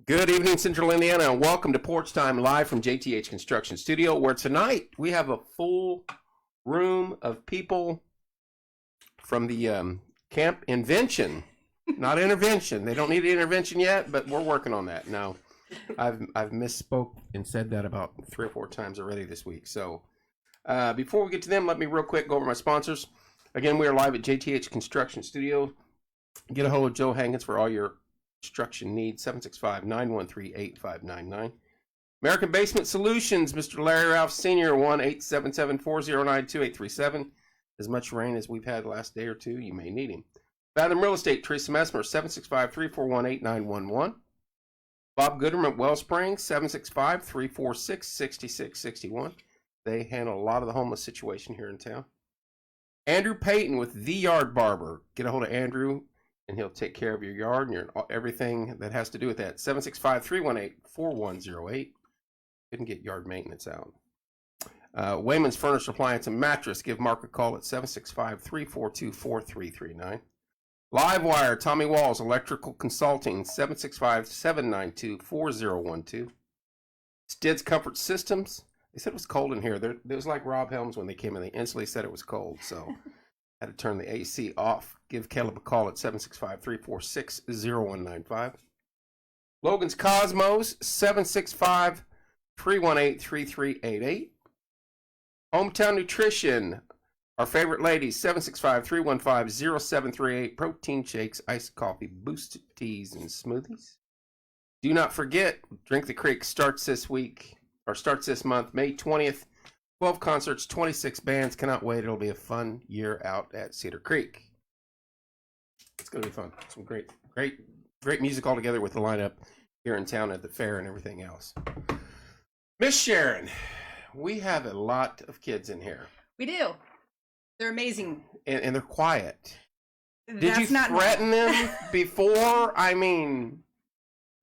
Good evening, Central Indiana, and welcome to Porch Time live from JTH Construction Studio, where tonight we have a full room of people from the Camp Invention, not Intervention. They don't need an intervention yet, but we're working on that. Now, I've misspoke and said that about 3 or 4 times already this week. So before we get to them, let me real quick go over my sponsors. Again, we are live at JTH Construction Studio. Get a hold of Joe Hankins for all your construction needs, 765-913-8599. American Basement Solutions, Mr. Larry Ralph Sr., 1-877-409-2837. As much rain as we've had the last day or two, you may need him. Fathom Real Estate, Teresa Messmer, 765-341-8911. Bob Gooderman, Wellspring, 765-346-6661. They handle a lot of the homeless situation here in town. Andrew Payton with The Yard Barber. Get a hold of Andrew, and he'll take care of your yard and everything that has to do with that. 765-318-4108. Couldn't get yard maintenance out. Wayman's Furniture, Appliance, and Mattress. Give Mark a call at 765-342-4339. Livewire, Tommy Walls, Electrical Consulting, 765-792-4012. Stids Comfort Systems. They said it was cold in here. It was like Rob Helms when they came in. They instantly said it was cold, so had to turn the AC off. Give Caleb a call at 765-346-0195. Logan's Cosmos, 765-318-3388. Hometown Nutrition, our favorite ladies, 765-315-0738. Protein shakes, iced coffee, boosted teas, and smoothies. Do not forget, Drink the Creek starts this month, May 20th. 12 concerts, 26 bands. Cannot wait. It'll be a fun year out at Cedar Creek. It's going to be fun. Some great music all together with the lineup here in town at the fair and everything else. Miss Sharon, we have a lot of kids in here. We do. They're amazing. And they're quiet. Did you threaten them before? I mean,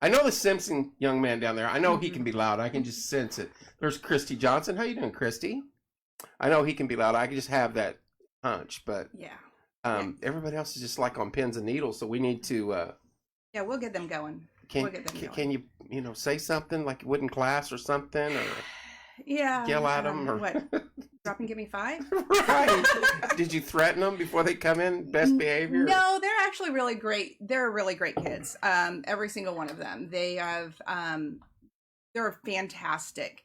I know the Simpson young man down there. I know he can be loud. I can just sense it. There's Christy Johnson. How you doing, Christy? I know he can be loud. I can just have that hunch, but yeah. Everybody else is just like on pins and needles, so we need to yeah, we'll get them going. Can you say something like you would in class or something, or yeah, yell at them, or what? Drop and give me 5? Right. Did you threaten them before they come in? Best behavior? No, they're actually really great. They're really great kids. Every single one of them. They have they're fantastic.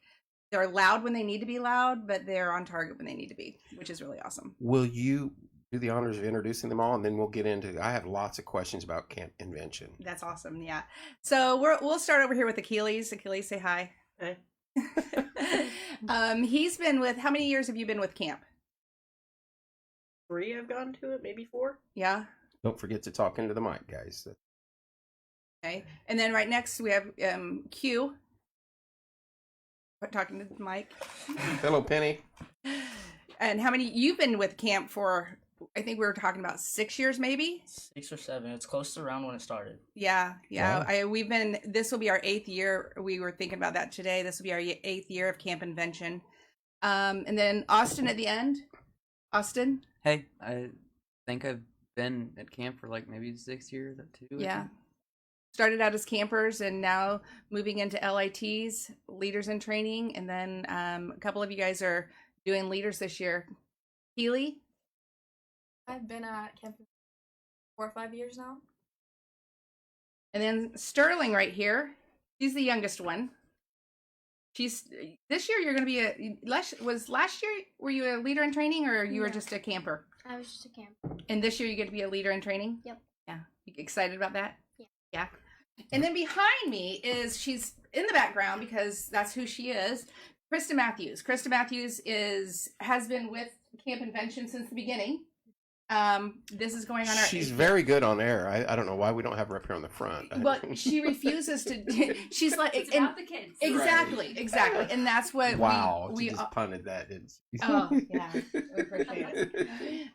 They're loud when they need to be loud, but they're on target when they need to be, which is really awesome. Will you do the honors of introducing them all, and then we'll get into, I have lots of questions about Camp Invention. That's awesome. Yeah. So we'll start over here with Achilles. Achilles, say hi. Hey. He's been with, how many years have you been with camp? 3 I've gone to it, maybe 4. Yeah. Don't forget to talk into the mic, guys. Okay. And then right next we have Q. Talking to the mic. Hello, Penny. And how many, you've been with camp for, I think we were talking about 6 years maybe? 6 or 7. It's close to around when it started. Yeah. This will be our 8th year. We were thinking about that today. This will be our 8th year of Camp Invention. And then Austin at the end. Austin? Hey, I think I've been at camp for like maybe 6 years too. Yeah. Started out as campers and now moving into LITs, leaders in training. And then a couple of you guys are doing leaders this year. Keely? I've been at camp 4 or 5 years now. And then Sterling right here. She's the youngest one. This year you're going to be last year, were you a leader in training or you were just a camper? I was just a camper. And this year you get to be a leader in training? Yep. Yeah. You excited about that? Yeah. Yeah. And then behind me she's in the background because that's who she is. Krista Matthews. Krista Matthews has been with Camp Invention since the beginning. This is going on. She's very good on air. I don't know why we don't have her up here on the front. But she refuses to. She's like, it's about the kids. Exactly, right. Exactly, and that's what. Wow, we just punted that. Didn't she? Oh yeah, we appreciate it.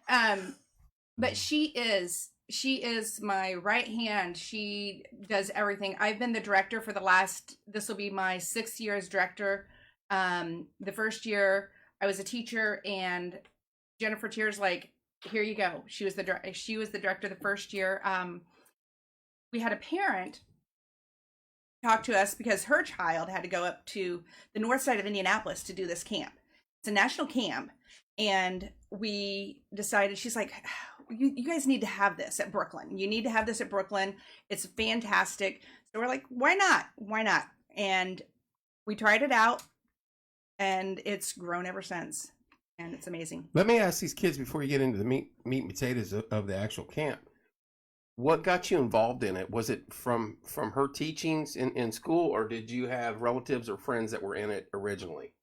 But she is my right hand. She does everything. I've been the director for this will be my 6th year as director. The first year I was a teacher, and Jennifer Tears like, here you go. She was the director the first year. We had a parent talked to us because her child had to go up to the north side of Indianapolis to do this camp. It's a national camp. And we decided, she's like, you guys need to have this at Brooklyn. You need to have this at Brooklyn. It's fantastic. So we're like, why not? Why not? And we tried it out, and it's grown ever since. And it's amazing. Let me ask these kids before you get into the meat and potatoes of the actual camp. What got you involved in it? Was it from her teachings in school, or did you have relatives or friends that were in it originally?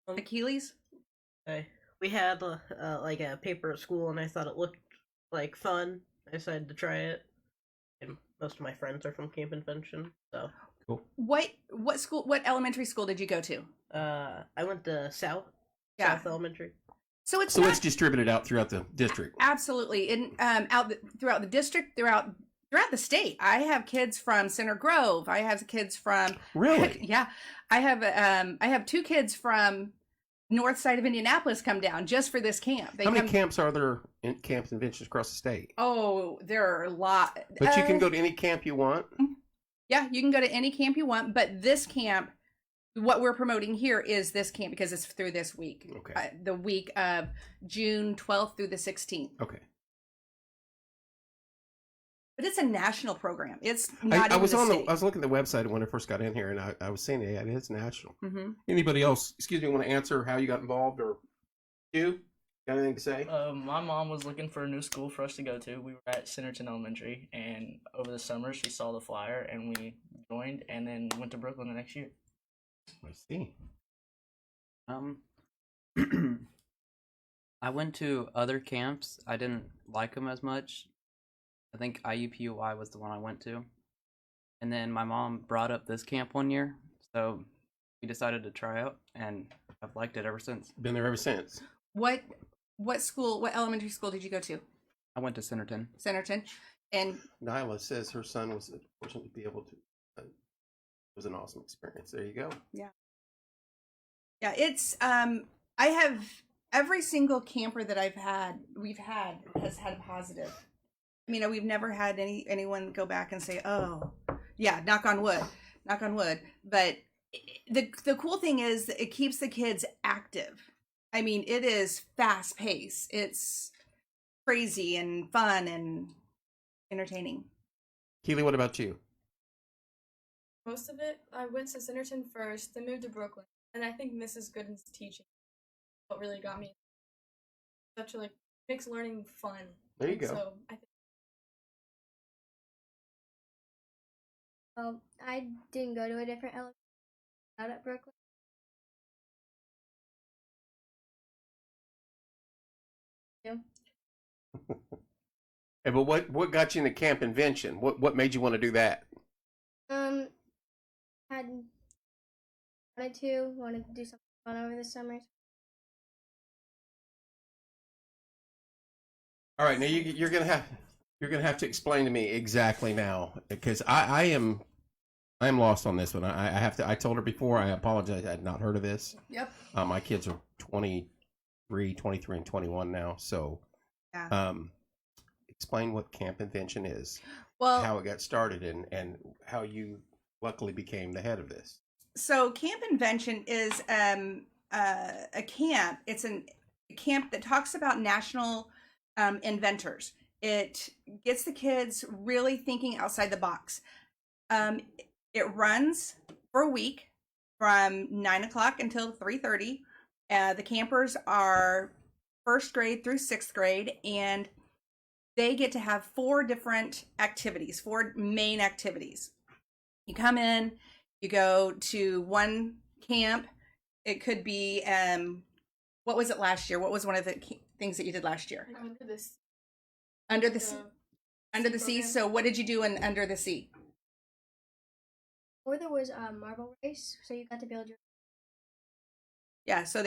Achilles? We had like a paper at school, and I thought it looked like fun. I decided to try it, and most of my friends are from Camp Invention, so. Cool. What school? What elementary school did you go to? I went to South Elementary. So it's it's distributed out throughout the district. Absolutely, and throughout the district, throughout the state. I have kids from Center Grove. I have kids from Really? Yeah, I have 2 kids from north side of Indianapolis come down just for this camp. How many camps are there in Camp Inventions across the state? Oh, there are a lot. But you can go to any camp you want. Yeah, you can go to any camp you want, but this camp, what we're promoting here is this camp because it's through this week. Okay. The week of June 12th through the 16th. Okay. But it's a national program. It's not I even was the state. I was looking at the website when I first got in here, and I was saying, yeah, it is national. Mm-hmm. Anybody else, want to answer how you got involved, or you got anything to say? My mom was looking for a new school for us to go to. We were at Centerton Elementary, and over the summer she saw the flyer, and we joined, and then went to Brooklyn the next year. I see. I went to other camps. I didn't like them as much. I think IUPUI was the one I went to. And then my mom brought up this camp one year, so we decided to try out, and I've liked it ever since. Been there ever since. What school? What elementary school did you go to? I went to Centerton. Centerton, and Nyla says her son was fortunate to be able to. It was an awesome experience. There you go. yeah, it's I have every single camper that we've had has had a positive. I mean, we've never had anyone go back and say, "Oh, yeah, knock on wood." But the cool thing is that it keeps the kids active. I mean, it is fast paced. It's crazy and fun and entertaining. Keely, what about you? Most of it, I went to Centerton first, then moved to Brooklyn, and I think Mrs. Gooden's teaching what really got me. Such a makes learning fun. There you go. So I think. Well, I didn't go to a different elementary out at Brooklyn. Hey, but what got you into Camp Invention? What made you want to do that? Had wanted to do something fun over the summer. All right, now you're gonna have to explain to me exactly now, because I am lost on this one. I told her before. I apologize. I had not heard of this. Yep. My kids are 23, and 21 now. So, Yeah. Explain what Camp Invention is, Well, how it got started, and how you luckily became the head of this. so Camp Invention is a camp. It's a camp that talks about national inventors. It gets the kids really thinking outside the box. It runs for a week from 9 o'clock until 3:30. The campers are 1st grade through 6th grade, and they get to have 4 different activities, 4 main activities. You come in, you go to one camp. It could be, what was it last year? What was one of the things that you did last year? Under this. Under the sea. Under the sea. program. So what did you do in Under the Sea? Or there was a marble race, so you got to build your. Yeah, so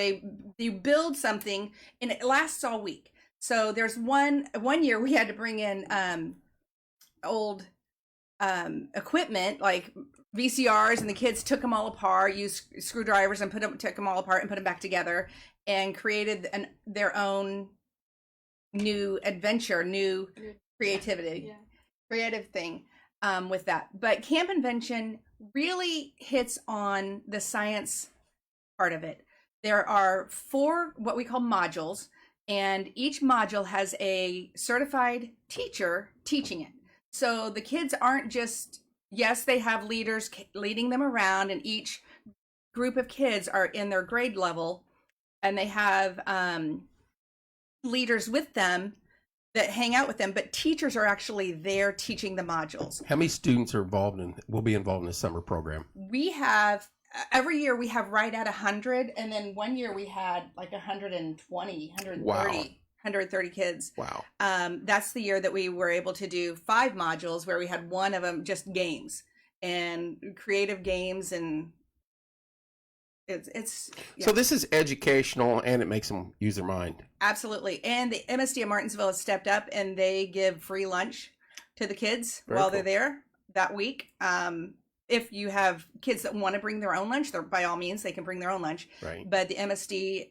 you build something, and it lasts all week. So there's one year we had to bring in old equipment like VCRs, and the kids took them all apart, used screwdrivers and took them all apart and put them back together, and created their own new adventure, new creative thing with that. But Camp Invention really hits on the science part of it. There are 4 what we call modules, and each module has a certified teacher teaching it. So the kids aren't just, yes, they have leaders leading them around, and each group of kids are in their grade level, and they have leaders with them that hang out with them, but teachers are actually there teaching the modules. How many students are will be involved in the summer program? We have, every year we have right at 100, and then one year we had like 120, 130, Wow. 130 kids. Wow. That's the year that we were able to do 5 modules where we had one of them just games and creative games, and it's yeah. So this is educational, and it makes them use their mind. Absolutely. And the MSD of Martinsville has stepped up, and they give free lunch to the kids Very while cool. they're there that week. If you have kids that want to bring their own lunch, by all means, they can bring their own lunch. Right. But the MSD,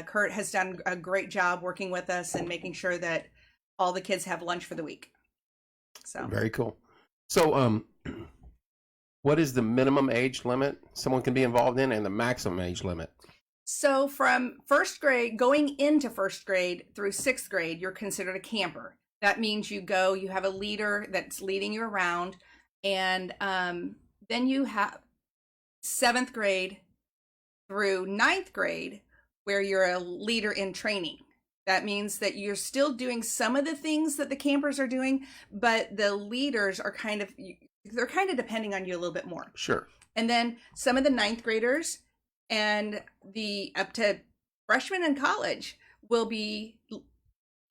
Kurt has done a great job working with us and making sure that all the kids have lunch for the week. So Very cool. So, what is the minimum age limit someone can be involved in, and the maximum age limit? So from first grade, going into first grade through 6th grade, you're considered a camper. That means you have a leader that's leading you around, and then you have 7th grade through 9th grade where you're a leader in training. That means that you're still doing some of the things that the campers are doing, but the leaders are they're kind of depending on you a little bit more. Sure. And then some of the 9th graders and the up to freshmen in college will be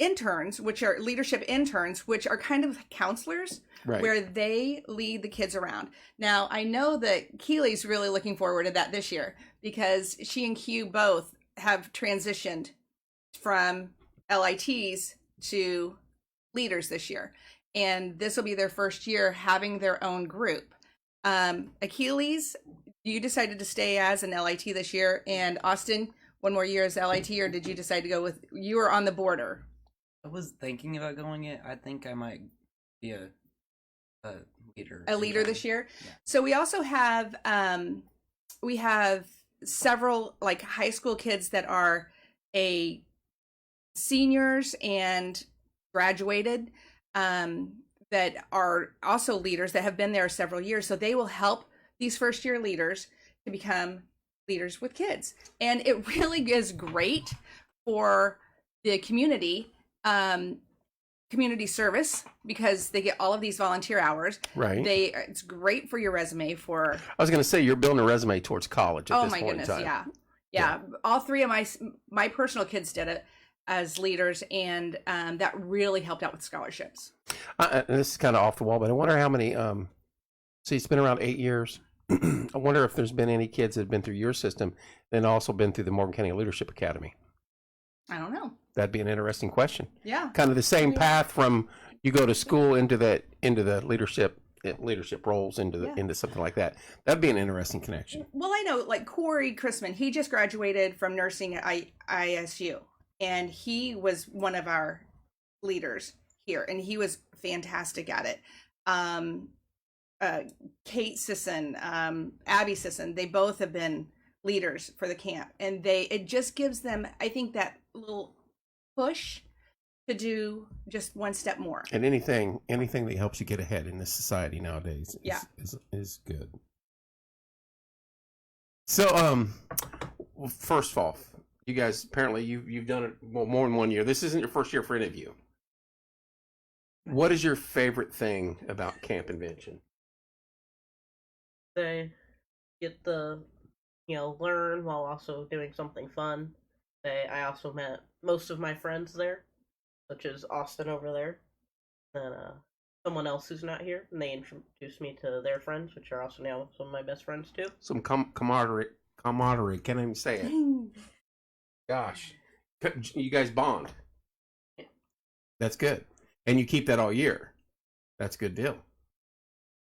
interns, which are leadership interns, which are kind of counselors, Right. where they lead the kids around. Now, I know that Keely's really looking forward to that this year because she and Q both have transitioned from LITs to leaders this year. And this will be their first year having their own group. Achilles, you decided to stay as an LIT this year, and Austin, one more year as LIT, or did you decide to go with, you were on the border? I was thinking about going it. I think I might be a leader. A leader again. this year. Yeah. So we also have several like high school kids that are seniors and graduated, that are also leaders that have been there several years. So they will help these first year leaders to become leaders with kids. And it really is great for the community service because they get all of these volunteer hours. Right. It's great for your resume for, I was going to say you're building a resume towards college at oh this my point goodness, in time. yeah. All 3 of my personal kids did it as leaders, and that really helped out with scholarships. This is kind of off the wall, but I wonder how many. So it's been around 8 years. I wonder if there's been any kids that have been through your system and also been through the Morgan County Leadership Academy. I don't know. That'd be an interesting question. Yeah. Kind of the same path from you go to school into the leadership roles into something like that. That'd be an interesting connection. Well, I know, like Corey Chrisman, he just graduated from nursing at ISU, and he was one of our leaders here, and he was fantastic at it. Kate Sisson, Abby Sisson, they both have been leaders for the camp, and it just gives them, I think, that little push to do just one step more. And anything that helps you get ahead in this society nowadays is good. So, well, first off, you guys apparently you've done it more than 1 year. This isn't your first year for any of you. What is your favorite thing about Camp Invention? They get to, learn while also doing something fun. I also met most of my friends there, such as Austin over there, and someone else who's not here, and they introduced me to their friends, which are also now some of my best friends too. Some camaraderie. Can't even say it. Gosh, you guys bond. Yeah. That's good, and you keep that all year. That's a good deal.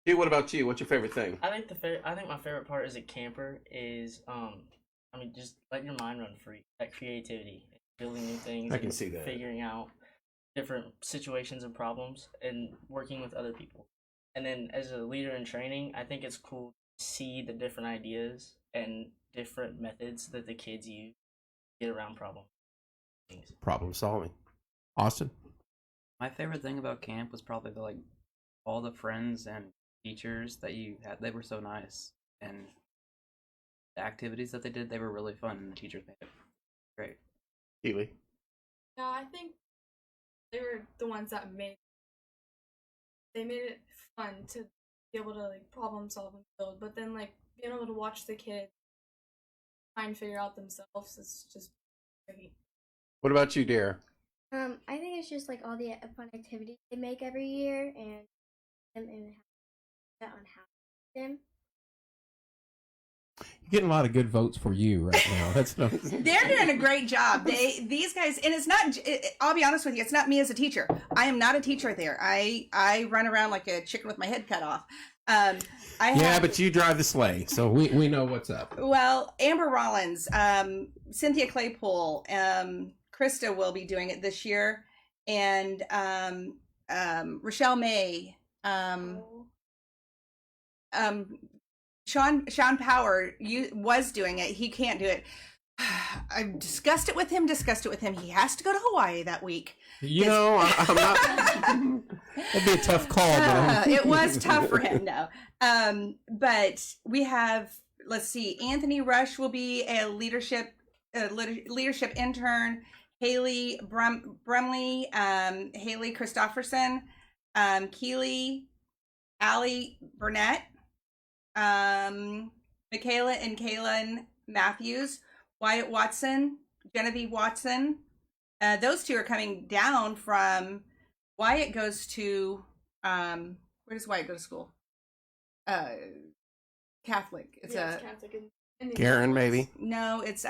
Dude, what about you? What's your favorite thing? I think my favorite part as a camper is just letting your mind run free. That creativity, building new things. I can and see that. Figuring out different situations and problems and working with other people. And then as a leader in training, I think it's cool see the different ideas and different methods that the kids use to get around things. Problem solving. Austin? My favorite thing about camp was probably all the friends and teachers that you had. They were so nice, and the activities that they did, they were really fun, and the teachers made it great. Keely? Yeah, I think they were the ones that made it fun to be able to like problem solve and build, but then like being able to watch the kids try and figure out themselves is just great. What about you, Dare? I think it's just like all the fun activities they make every year and that on how them. You're getting a lot of good votes for you right now. That's what I'm... They're doing a great job. These guys, and it's not. I'll be honest with you, it's not me as a teacher. I am not a teacher there. I run around like a chicken with my head cut off. But you drive the sleigh, so we know what's up. Well, Amber Rollins, Cynthia Claypool, Krista will be doing it this year, and Rochelle May, Sean Power was doing it. He can't do it. I've discussed it with him. He has to go to Hawaii that week. I'm not. It'd be a tough call. It was tough for him, no. But we have. Let's see. Anthony Rush will be a leadership intern. Haley Brumley, Haley Christofferson, Keely, Allie Burnett, Michaela and Kaylin Matthews, Wyatt Watson, Genevieve Watson. Those two are coming down from. Wyatt goes to where does Wyatt go to school? Catholic. It's Catholic in the Karen, maybe. No, it's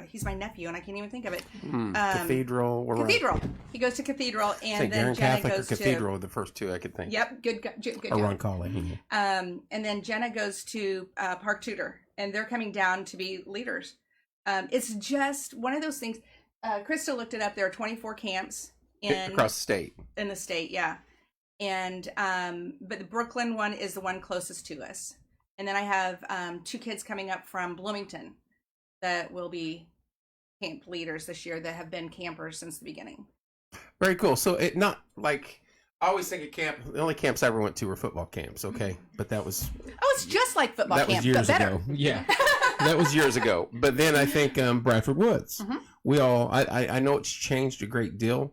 he's my nephew and I can't even think of it. Cathedral. Cathedral. He goes to Cathedral, and then Garen Jenna Catholic goes or Cathedral are the first two I could think. Yep, good Or job. Ron Colley. And then Jenna goes to Park Tudor, and they're coming down to be leaders. It's just one of those things. Krista looked it up. There are 24 camps Across the state. In the state, yeah. And but the Brooklyn one is the one closest to us. And then I have 2 kids coming up from Bloomington that will be camp leaders this year that have been campers since the beginning. Very cool. So it not like I always think of camp. The only camps I ever went to were football camps. Okay, but that was it's just like football that camp, was years but better. ago. Yeah, that was years ago. But then I think Bradford Woods. Mhm. We all. I know it's changed a great deal,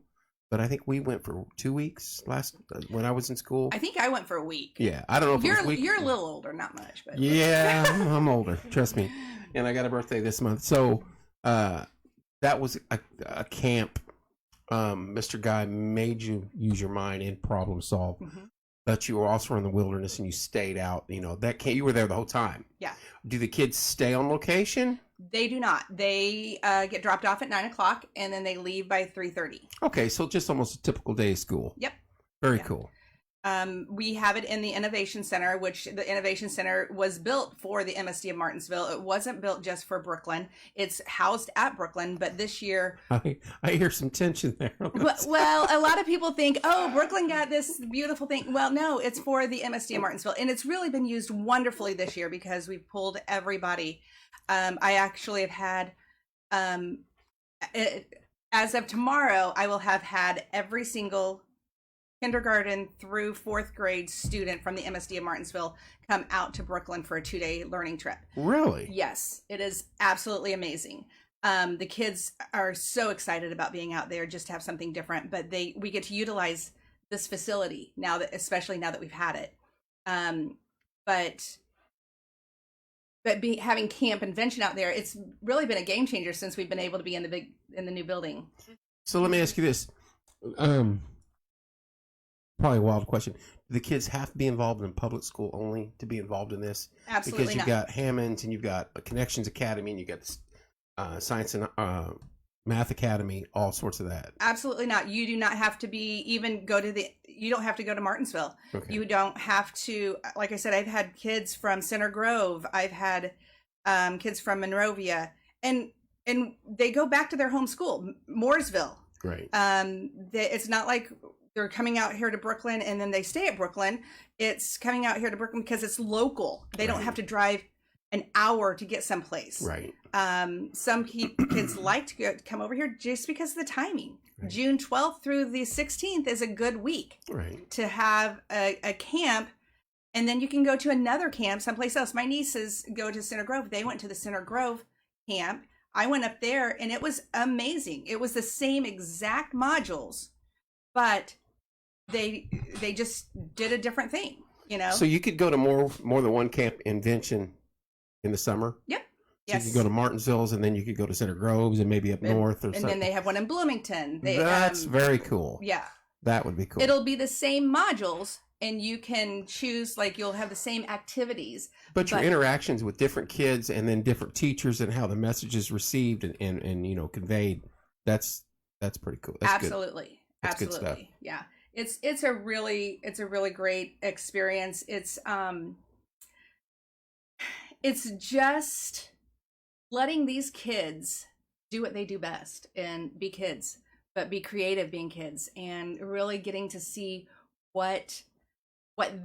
but I think we went for 2 weeks when I was in school. I think I went for a week. Yeah, I don't know if it was a week. You're a little older, not much, but Yeah, I'm older. Trust me. And I got a birthday this month, so that was a camp. Mr. Guy made you use your mind and problem solve, but you were also in the wilderness and you stayed out. You know you were there the whole time. Yeah. Do the kids stay on location? They do not. They get dropped off at 9:00 and then they leave by 3:30. Okay, so just almost a typical day of school. Yep. Very Yeah. cool. We have it in the Innovation Center, which the Innovation Center was built for the MSD of Martinsville. It wasn't built just for Brooklyn. It's housed at Brooklyn, but this year... I hear some tension there. Well, a lot of people think, oh, Brooklyn got this beautiful thing. Well, no, it's for the MSD of Martinsville. And it's really been used wonderfully this year because we've pulled everybody. I actually have had... as of tomorrow, I will have had every single kindergarten through 4th grade student from the MSD of Martinsville come out to Brooklyn for a 2-day learning trip. Really? Yes, it is absolutely amazing. The kids are so excited about being out there just to have something different, but we get to utilize this facility now especially now that we've had it. But having Camp Invention out there, it's really been a game changer since we've been able to be in the new building. So let me ask you this. Probably a wild question. Do the kids have to be involved in public school only to be involved in this? Absolutely because you've not. got Hammonds and you've got Connections Academy and you've got Science and Math Academy, all sorts of that. Absolutely not. You do not have to you don't have to go to Martinsville. Okay. You don't have to, like I said, I've had kids from Center Grove. I've had kids from Monrovia, and they go back to their home school, Mooresville. Great. It's not like they're coming out here to Brooklyn and then they stay at Brooklyn. It's coming out here to Brooklyn because it's local. They don't have to drive an hour to get someplace. Right. Some kids like to come over here just because of the timing. Right. June 12th through the 16th is a good week to have a camp. And then you can go to another camp someplace else. My nieces go to Center Grove. They went to the Center Grove camp. I went up there and it was amazing. It was the same exact modules, but they just did a different thing, you know? So you could go to more than one camp Invention in the summer? Yep. So you could go to Martinsville's and then you could go to Center Groves and maybe up north or something. And then they have one in Bloomington. That's very cool. Yeah. That would be cool. It'll be the same modules and you can choose, like you'll have the same activities. But your interactions with different kids and then different teachers and how the message is received and you know, conveyed, that's pretty cool. That's absolutely. Good. That's good stuff. Yeah. It's a really great experience. It's just letting these kids do what they do best and be kids, but be creative being kids, and really getting to see what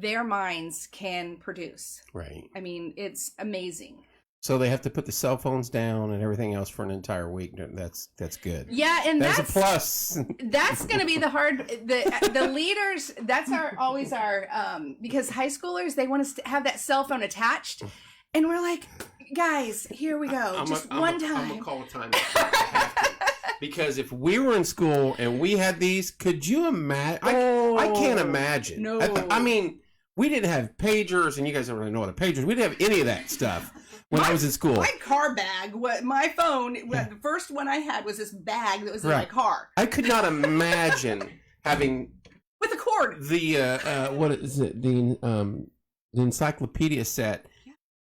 their minds can produce. Right. I mean, it's amazing. So they have to put the cell phones down and everything else for an entire week. That's good. Yeah, and that's a plus. That's going to be the hard. The leaders. That's always our because high schoolers, they want us to have that cell phone attached, and we're like, guys, here we go, one time. I'm gonna call a time. Because if we were in school and we had these, could you imagine? I can't imagine. No. I mean, we didn't have pagers, and you guys don't really know what a pager is. We didn't have any of that stuff when I was in school. My car bag, my phone, the first one I had was this bag that was in my car. I could not imagine having with a cord. The what is it? The encyclopedia set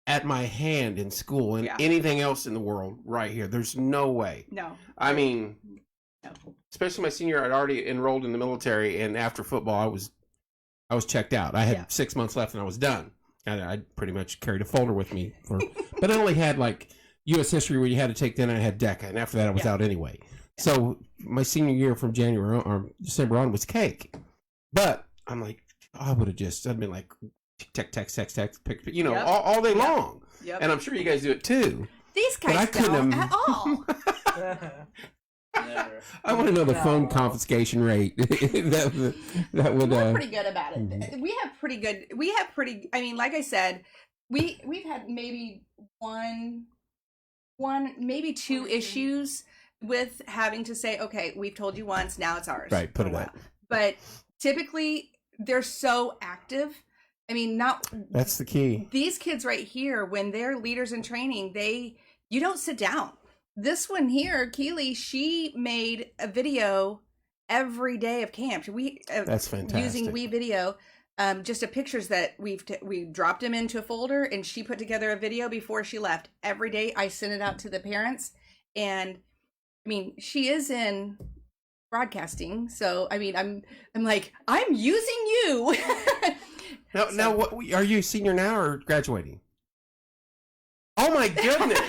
at my hand in school and anything else in the world right here. There's no way. No. I mean, especially my senior year, I'd already enrolled in the military, and after football, I was checked out. I had 6 months left, and I was done. And I pretty much carried a folder with me, but I only had like U.S. history where you had to take. Then I had DECA, and after that, I was out anyway. So my senior year from January or December on was cake. But I'm like, I would have I'd been like, text, pick, you know, all day long. Yep. And I'm sure you guys do it too. These guys don't at all. Never. I want to know the phone confiscation rate. that would. We're pretty good about it. We have pretty. I mean, like I said, we've had maybe one, maybe two issues with having to say, okay, we've told you once, now it's ours. Right. Put it up. But typically, they're so active. I mean, that's the key. These kids right here, when they're leaders in training, you don't sit down. This one here, Keely, she made a video every day of camp. That's fantastic. Using WeVideo, just of pictures that we dropped them into a folder, and she put together a video before she left. Every day, I sent it out to the parents, and I mean, she is in broadcasting, so I mean, I'm like, I'm using you. Now, what are you a senior now or graduating? Oh my goodness!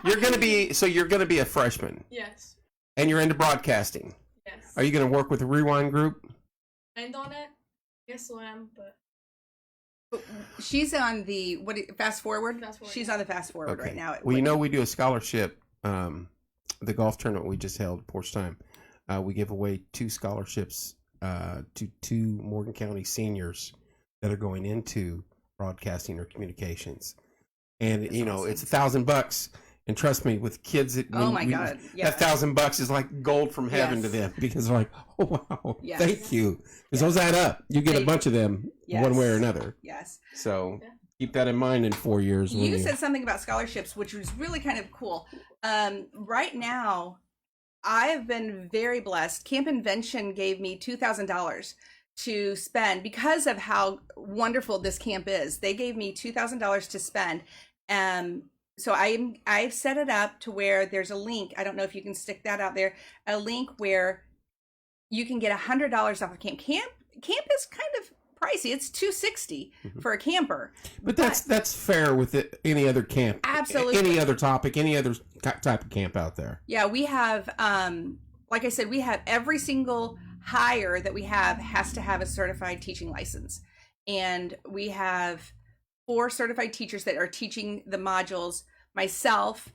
You're gonna be a freshman. Yes. And you're into broadcasting. Yes. Are you gonna work with the Rewind group? And on it? Yes, I am, but she's on the Fast Forward. She's on the Fast Forward right now. Well, you know, we do a scholarship. The golf tournament we just held, Porch Time. We give away 2 scholarships to 2 Morgan County seniors that are going into broadcasting or communications. And that's awesome. It's $1,000, and trust me, with kids, God, that $1,000 is like gold from heaven to them, because they're like, oh wow, thank you, because those add up. You get a bunch of them one way or another. Yes. So keep that in mind in 4 years. You said something about scholarships, which was really kind of cool. Right now, I've been very blessed. Camp Invention gave me $2,000 to spend because of how wonderful this camp is. They gave me $2,000 to spend. So I've set it up to where there's a link. I don't know if you can stick that out there. A link where you can get $100 off of camp. Camp is kind of pricey. It's $260 for a camper. But that's fair with any other camp. Absolutely. Any other topic, any other type of camp out there. Yeah, we have, like I said, we have every single hire that we have has to have a certified teaching license. And we have 4 certified teachers that are teaching the modules. Myself,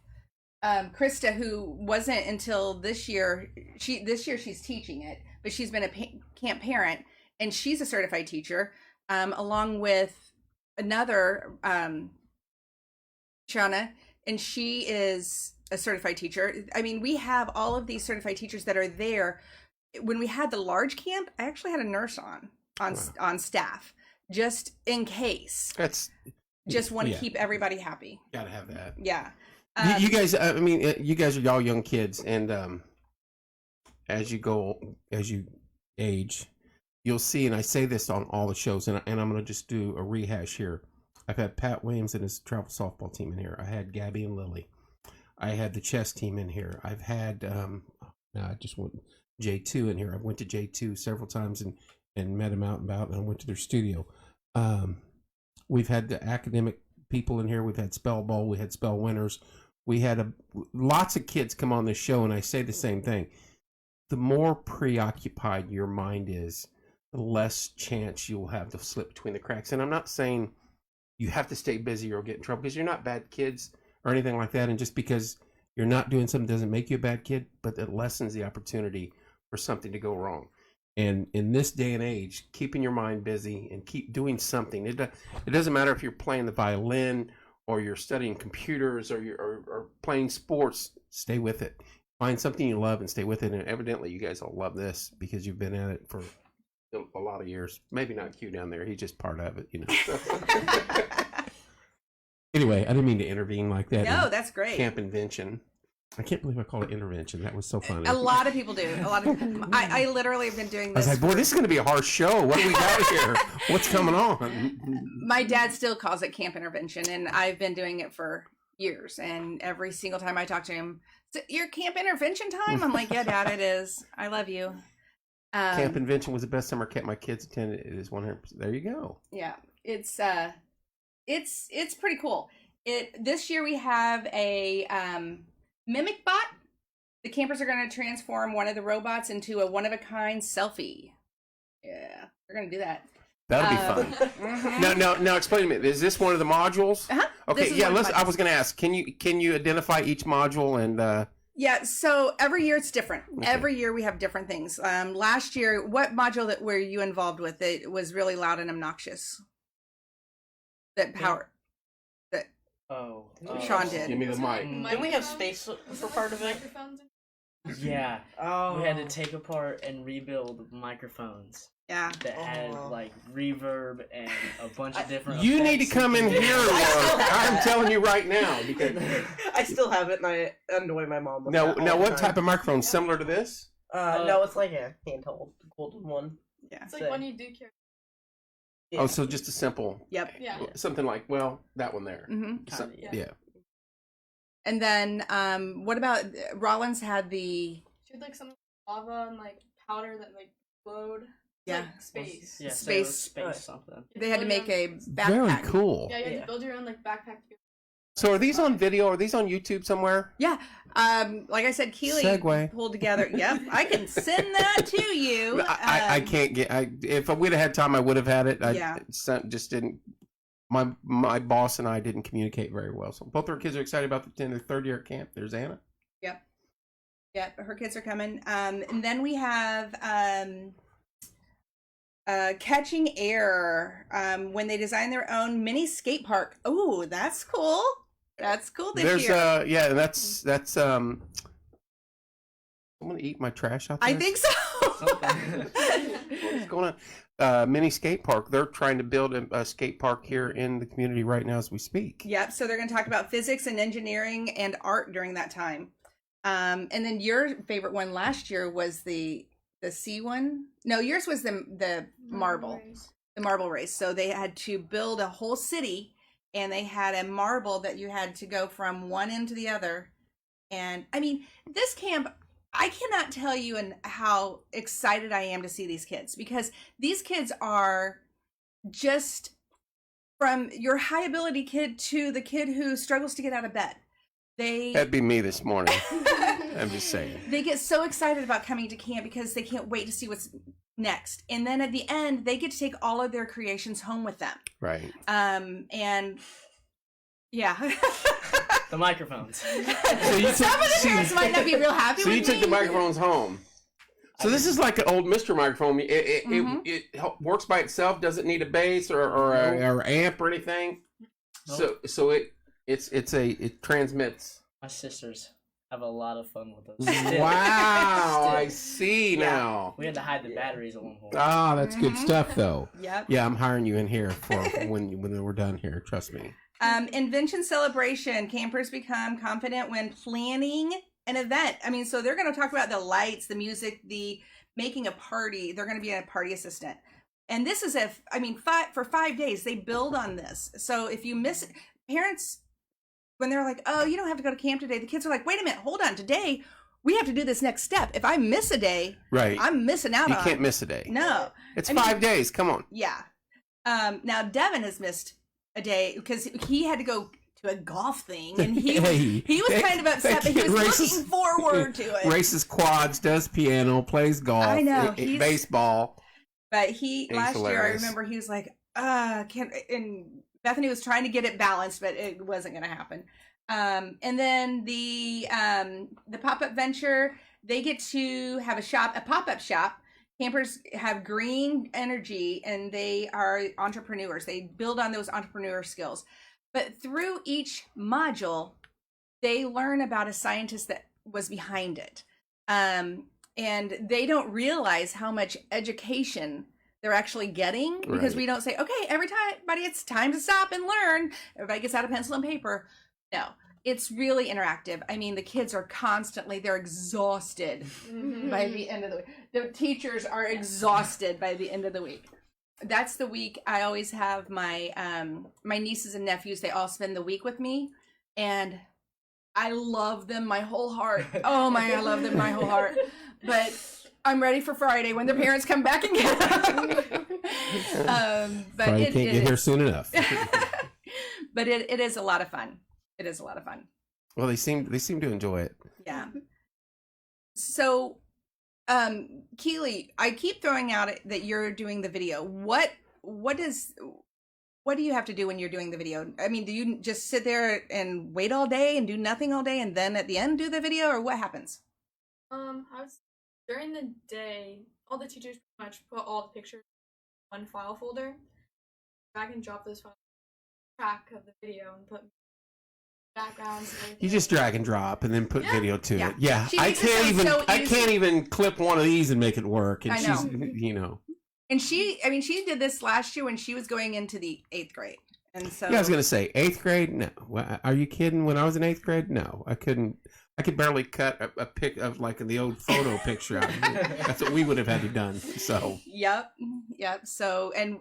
Krista, who wasn't until this year, she's teaching it, but she's been a camp parent, and she's a certified teacher, along with another, Shauna, and she is a certified teacher. I mean, we have all of these certified teachers that are there. When we had the large camp, I actually had a nurse on staff, just in case. That's just want to keep everybody happy. Gotta have that. Yeah. You guys, I mean, you guys are all young kids, and as you age, you'll see, and I say this on all the shows, and I'm going to just do a rehash here. I've had Pat Williams and his travel softball team in here. I had Gabby and Lily. I had the chess team in here. I've had, I just went J2 in here. I went to J2 several times and met them out and about, and I went to their studio. We've had the academic people in here. We've had spell ball. We had spell winners. We had lots of kids come on this show, and I say the same thing. The more preoccupied your mind is, the less chance you'll have to slip between the cracks. And I'm not saying you have to stay busy or get in trouble, because you're not bad kids or anything like that. And just because you're not doing something doesn't make you a bad kid, but it lessens the opportunity for something to go wrong. And in this day and age, keeping your mind busy and keep doing something. It doesn't matter if you're playing the violin or you're studying computers or you're playing sports. Stay with it. Find something you love and stay with it. And evidently, you guys all love this because you've been at it for a lot of years. Maybe not Q down there. He's just part of it, you know. Anyway, I didn't mean to intervene like that. No, that's great. Camp Invention. I can't believe I called it intervention. That was so funny. A lot of people do. I literally have been doing this. I was like, boy, this is going to be a harsh show. What do we got here? What's coming on? My dad still calls it Camp Intervention, and I've been doing it for years. And every single time I talk to him, "So your Camp Intervention time?" I'm like, "Yeah, Dad, it is. I love you." Camp Invention was the best summer camp my kids attended. It is 100%. There you go. Yeah, it's pretty cool. This year we have a Mimic bot. The campers are going to transform one of the robots into a one-of-a-kind selfie. Yeah, we're going to do that. That'll be fun. Mm-hmm. Now, explain to me. Is this one of the modules? Uh-huh. Okay, yeah. I was going to ask. Can you identify each module and? Yeah. So every year it's different. Okay. Every year we have different things. Last year, what module were you involved with? It was really loud and obnoxious. That power. Sean did. Give me the mic. Didn't we have space for part of it? Microphones? Yeah. Oh. We had to take apart and rebuild microphones Yeah. that had like reverb and a bunch of different. You need to effects come in you can here, do. Laura. I'm telling you right now. Because I still have it, and I annoy my mom with now, that all the what time. type of microphone? Similar to this? No, it's like a handheld golden one. Yeah. It's like when you do carry. Yeah. Oh, so just a simple. Yep. Yeah. Something like, well, that one there. Mm-hmm. So- Kinda, yeah. And then, what about Rollins had the She had like some lava and like powder that like glowed. It's Yeah. like space. Yeah, Space- space something. they had to make a backpack. Very cool. Yeah, you had Yeah. to build your own like backpack. So are these on video? Are these on YouTube somewhere? Yeah. Like I said, Keely Segue. pulled together. Yep. I can send that to you. I can't get. If we'd have had time, I would have had it. Yeah. Just didn't. My boss and I didn't communicate very well. So both our kids are excited about their third year at camp. There's Anna. Yep. Her kids are coming. And then we have Catching Air. When they design their own mini skate park. Oh, that's cool. That's cool this year. Yeah, that's I'm gonna eat my trash out there. I think so. What's going on? Mini skate park. They're trying to build a skate park here in the community right now as we speak. Yep. So they're going to talk about physics and engineering and art during that time. And then your favorite one last year was the C one. No, yours was the marble. The marble race. So they had to build a whole city, and they had a marble that you had to go from one end to the other. And I mean, this camp, I cannot tell you how excited I am to see these kids, because these kids are just from your high ability kid to the kid who struggles to get out of bed. That'd be me this morning. I'm just saying. They get so excited about coming to camp because they can't wait to see what's next. And then at the end, they get to take all of their creations home with them. Right. And yeah. The microphones. So you Some of the parents might not be real happy So with you took me. the microphones home. So this is like an old Mr. microphone. It works by itself. Doesn't need a bass or amp or anything. Nope. So it transmits. My sisters have a lot of fun with us. Wow, I Still. see now. We had to hide the batteries at one point. Ah, that's good stuff though. Yep. Yeah, I'm hiring you in here for when we're done here. Trust me. Invention celebration. Campers become confident when planning an event. I mean, so they're going to talk about the lights, the music, the making a party. They're going to be a party assistant. And this is for 5 days, they build on this. So if you miss it, parents, when they're like, oh, you don't have to go to camp today, the kids are like, wait a minute, hold on. Today, we have to do this next step. If I miss a day, Right. I'm missing out You on can't miss a day. No. It's I mean- 5 days. Come on. Yeah. Now, Devin has missed a day because he had to go to a golf thing, and he was kind of upset, but he was looking forward to it. Races quads, does piano, plays golf, I know, baseball. But He's last year, I hilarious. remember he was like, and Bethany was trying to get it balanced, but it wasn't going to happen. And then the pop-up venture, they get to have a pop-up shop. Campers have green energy, and they are entrepreneurs. They build on those entrepreneur skills. But through each module, they learn about a scientist that was behind it. And they don't realize how much education they're actually getting, because Right. we don't say, okay, everybody, it's time to stop and learn. Everybody gets out a pencil and paper. No, it's really interactive. I mean, the kids are they're exhausted by the end of the week. The teachers are exhausted by the end of the week. That's the week I always have my my nieces and nephews. They all spend the week with me, and I love them my whole heart. Oh my, I love them my whole heart. But I'm ready for Friday when the parents come back and get them. But Probably can't get here soon enough. But it is a lot of fun. It is a lot of fun. Well, they seem to enjoy it. Yeah. So, Keely, I keep throwing out that you're doing the video. What do you have to do when you're doing the video? I mean, do you just sit there and wait all day and do nothing all day, and then at the end do the video, or what happens? During the day, all the teachers pretty much put all the pictures in one file folder. Drag and drop those files, track of the video, and put backgrounds. And everything. You just drag and drop and then put Yeah. video to Yeah. it. Yeah, She I makes it sound so I easy. can't even clip one of these and make it work. And I she's, know. And she did this last year when she was going into the 8th grade. And so Yeah, I was gonna say 8th grade. No, are you kidding? When I was in 8th grade, no, I couldn't. I could barely cut a pic of like the old photo picture out. That's what we would have had to done. So Yep. So and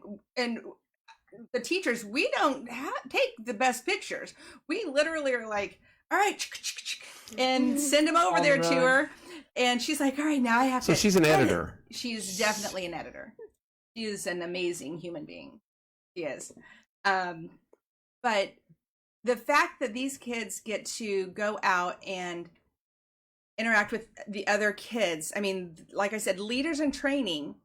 the teachers, we don't take the best pictures. We literally are like, all right, and send them over there to her. And she's like, all right, now I have so to. she's an edit. editor. She's definitely an editor. She is an amazing human being. She is. But the fact that these kids get to go out and interact with the other kids, I mean, like I said, leaders in training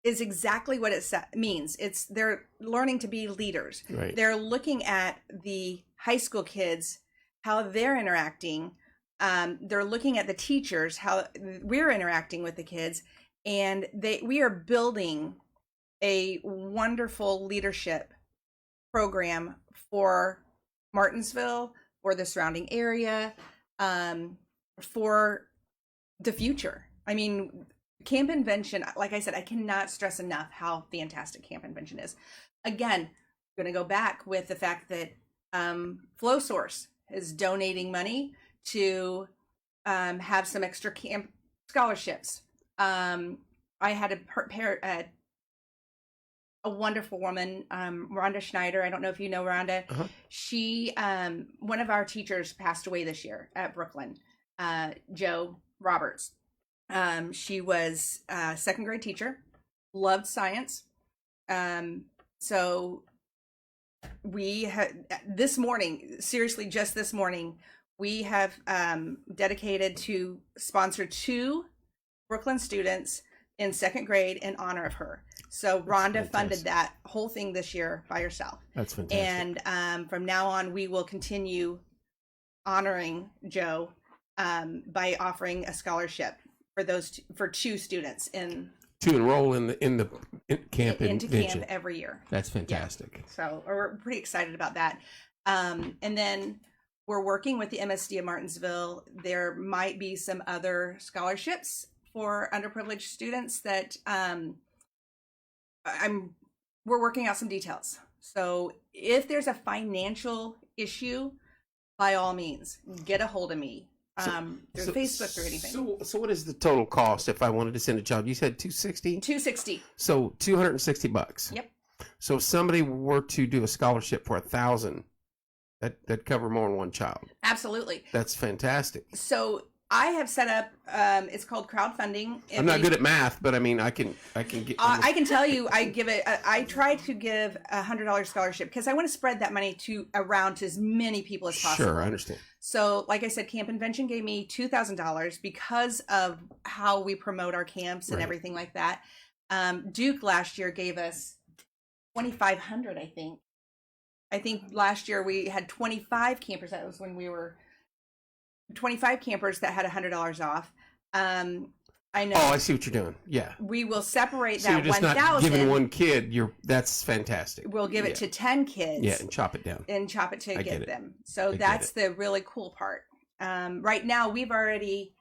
is exactly what it means. They're learning to be leaders. Right. They're looking at the high school kids, how they're interacting. They're looking at the teachers, how we're interacting with the kids, and we are building a wonderful leadership program for Martinsville, for the surrounding area, for the future. I mean, Camp Invention, like I said, I cannot stress enough how fantastic Camp Invention is. Again, I'm going to go back with the fact that FlowSource is donating money to have some extra camp scholarships. I had a wonderful woman, Rhonda Schneider. I don't know if you know Rhonda. Uh-huh. She, one of our teachers passed away this year at Brooklyn, Joe Roberts. She was a 2nd grade teacher, loved science. So we had this morning, seriously, just this morning, we have dedicated to sponsor 2 Brooklyn students in 2nd grade in honor of her. So Rhonda funded that whole thing this year by herself. That's fantastic. And from now on, we will continue honoring Joe by offering a scholarship for those for 2 students To enroll in the camp into Invention. camp every year. That's fantastic. So we're pretty excited about that. And then we're working with the MSD of Martinsville. There might be some other scholarships for underprivileged students that we're working out some details. So if there's a financial issue, by all means, get a hold of me. There's Facebook or anything. So what is the total cost if I wanted to send a child? You said $260? $260. So $260. Yep. So if somebody were to do a scholarship for $1,000, that'd cover more than one child. Absolutely. That's fantastic. So I have set up. It's called crowdfunding. I'm not good at math, but I mean, I can get. I can tell you, I try to give $100 scholarship because I want to spread that money around to as many people as possible. Sure, I understand. So, like I said, Camp Invention gave me $2,000 because of how we promote our camps and Right. everything like that. Duke last year gave us $2,500. I think last year we had 25 campers. That was when we were 25 campers that had $100 off. I know. Oh, I see what you're doing. Yeah. We will separate So that you're just not 1,000. giving one kid. That's fantastic. We'll give it to 10 kids. Yeah, and chop it down. And chop it to I get get it. them. So I get that's it. the really cool part. Right now, we've already,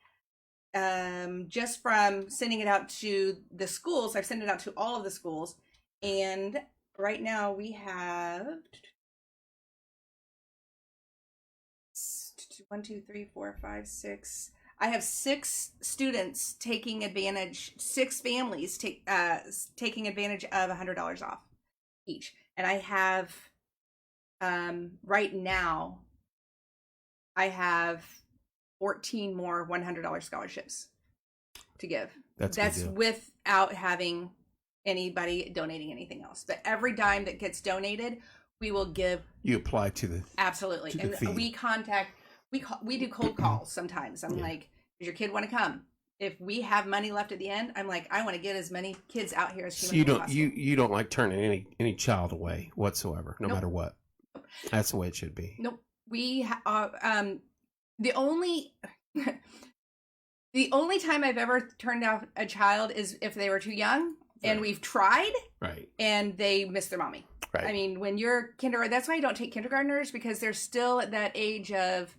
just from sending it out to the schools, I've sent it out to all of the schools. And right now we have 1, 2, 3, 4, 5, 6. I have 6 students taking advantage, 6 families taking advantage of $100 off each. And I have, right now, I have 14 more $100 scholarships to give. That's a good That's deal. without having anybody donating anything else. But every dime that gets donated, we will give. You apply to the. Absolutely. To the And fee. we do cold calls sometimes. I'm Yeah. like, does your kid want to come? If we have money left at the end, I'm like, I want to get as many kids out here as So humanly possible. you don't like turning any child away whatsoever, no Nope. matter what. That's the way it should be. Nope. The only the only time I've ever turned out a child is if they were too young and Right. we've tried Right. and they miss their mommy. Right. I mean, when you're kindergarten, that's why I don't take kindergartners, because they're still at that age of,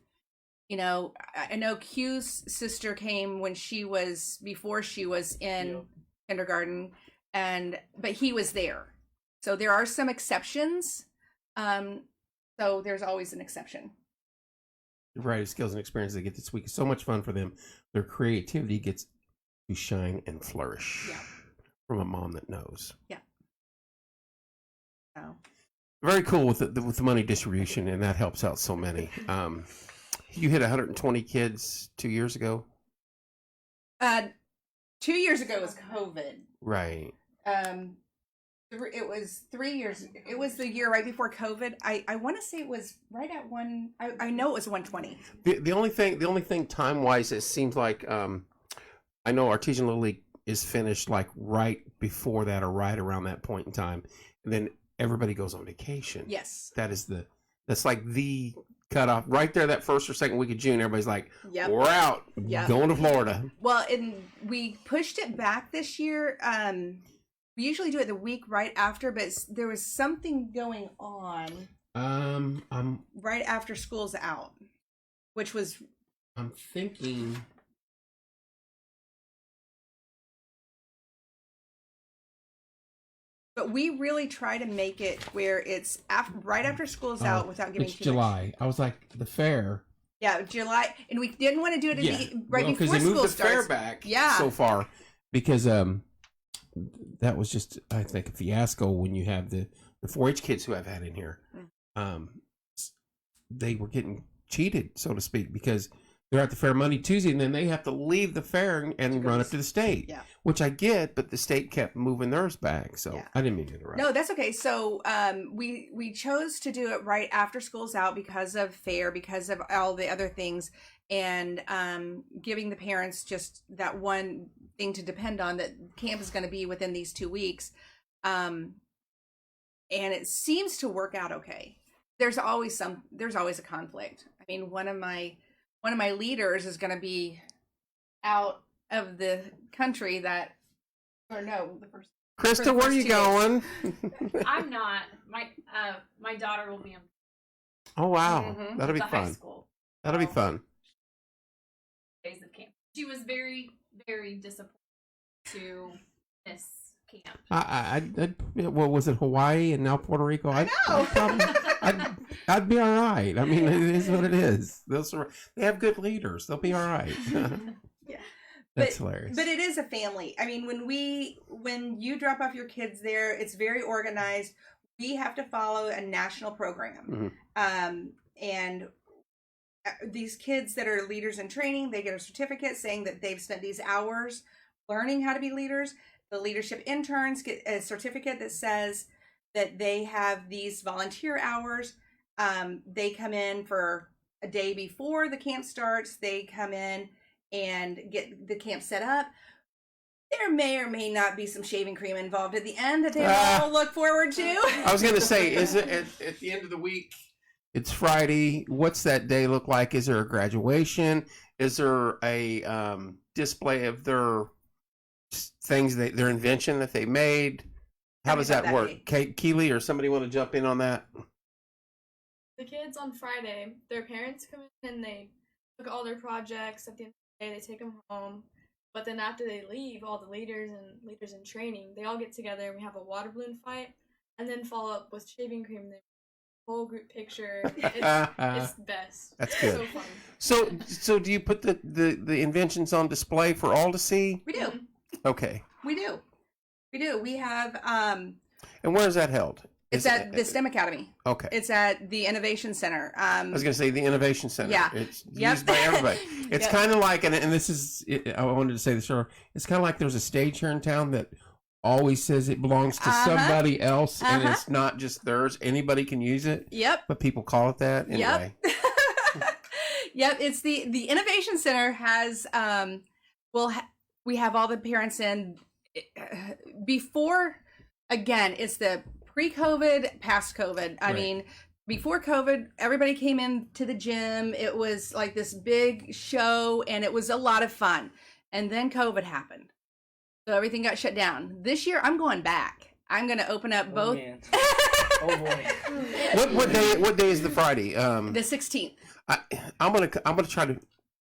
I know Q's sister came before she was in kindergarten, but he was there. So there are some exceptions. So there's always an exception. The variety of skills and experiences they get this week is so much fun for them. Their creativity gets to shine and flourish Yeah. from a mom that knows. So Very cool with the money distribution, and that helps out so many. You hit 120 kids 2 years ago, 2 years ago was COVID. right? It was 3 years. It was the year right before COVID. I want to say it was right at one. I know it was 120. The only thing time wise, it seems like I know Artesian Little League is finished like right before that or right around that point in time, and then everybody goes on vacation. Yes. That's like the cutoff right there. That first or second week of June, everybody's like, Yep. "We're out, Yep. going to Florida." Well, and we pushed it back this year. We usually do it the week right after, but there was something going on I'm right after school's out, which was thinking. But we really try to make it where it's right after school's out without giving It's too much. July. I was like the fair. Yeah, July, and we didn't want to do it right because before they moved school the starts. fair back. Yeah. So far, because that was just, I think, a fiasco when you have the 4-H kids who I've had in here. They were getting cheated, so to speak, because they're at the fair Monday, Tuesday, and then they have to leave the fair and run up to the state. Yeah. Which I get, but the state kept moving theirs back, so Yeah. I didn't mean to interrupt. No, that's okay. So we chose to do it right after school's out because of fair, because of all the other things, and giving the parents just that one thing to depend on, that camp is going to be within these 2 weeks. And it seems to work out okay. There's always a conflict. I mean, one of my leaders is going to be out of the country the first. Krista, for where are you 2 days. going? I'm not. My daughter will be in Oh wow, Mhm. that'll be the high fun. school That'll be fun. days of camp. She was very, very disappointed to miss camp. What was it, Hawaii and now Puerto Rico? I know. I'd be all right. I mean, it is what it is. They have good leaders. They'll be all right. Yeah. That's hilarious. But it is a family. I mean, when you drop off your kids there, it's very organized. We have to follow a national program. And these kids that are leaders in training, they get a certificate saying that they've spent these hours learning how to be leaders. The leadership interns get a certificate that says that they have these volunteer hours. They come in for a day before the camp starts. They come in and get the camp set up. There may or may not be some shaving cream involved at the end that they all look forward to. I was going to say, is it at the end of the week? It's Friday. What's that day look like? Is there a graduation? Is there a display of their things, their invention that they made? How does that work? Keely or somebody want to jump in on that? The kids on Friday, their parents come in and they look at all their projects. At the end of the day, they take them home. But then after they leave, all the leaders in training, they all get together and we have a water balloon fight, and then follow up with shaving cream. Whole group picture. It's the best. That's good. So fun. So do you put the inventions on display for all to see? We do. Okay. We do. We have And where is that held? it's at the STEM Academy. Okay. It's at the Innovation Center. I was going to say the Innovation Center. Yeah. It's Yep. used by everybody. It's Yep. kind of like, and this is, I wanted to say this earlier, it's kind of like there's a stage here in town that always says it belongs to somebody else, and it's not just theirs. Anybody can use it. Yep. But people call it that anyway. Yep. Yep. It's the Innovation Center has, we have all the parents in before, again, it's the pre-COVID, past COVID. I mean, before COVID, everybody came into the gym. It was like this big show and it was a lot of fun. And then COVID happened. So everything got shut down. This year, I'm going back. I'm going to open up both. Man. Oh boy. What day is the Friday? The 16th. I'm gonna try to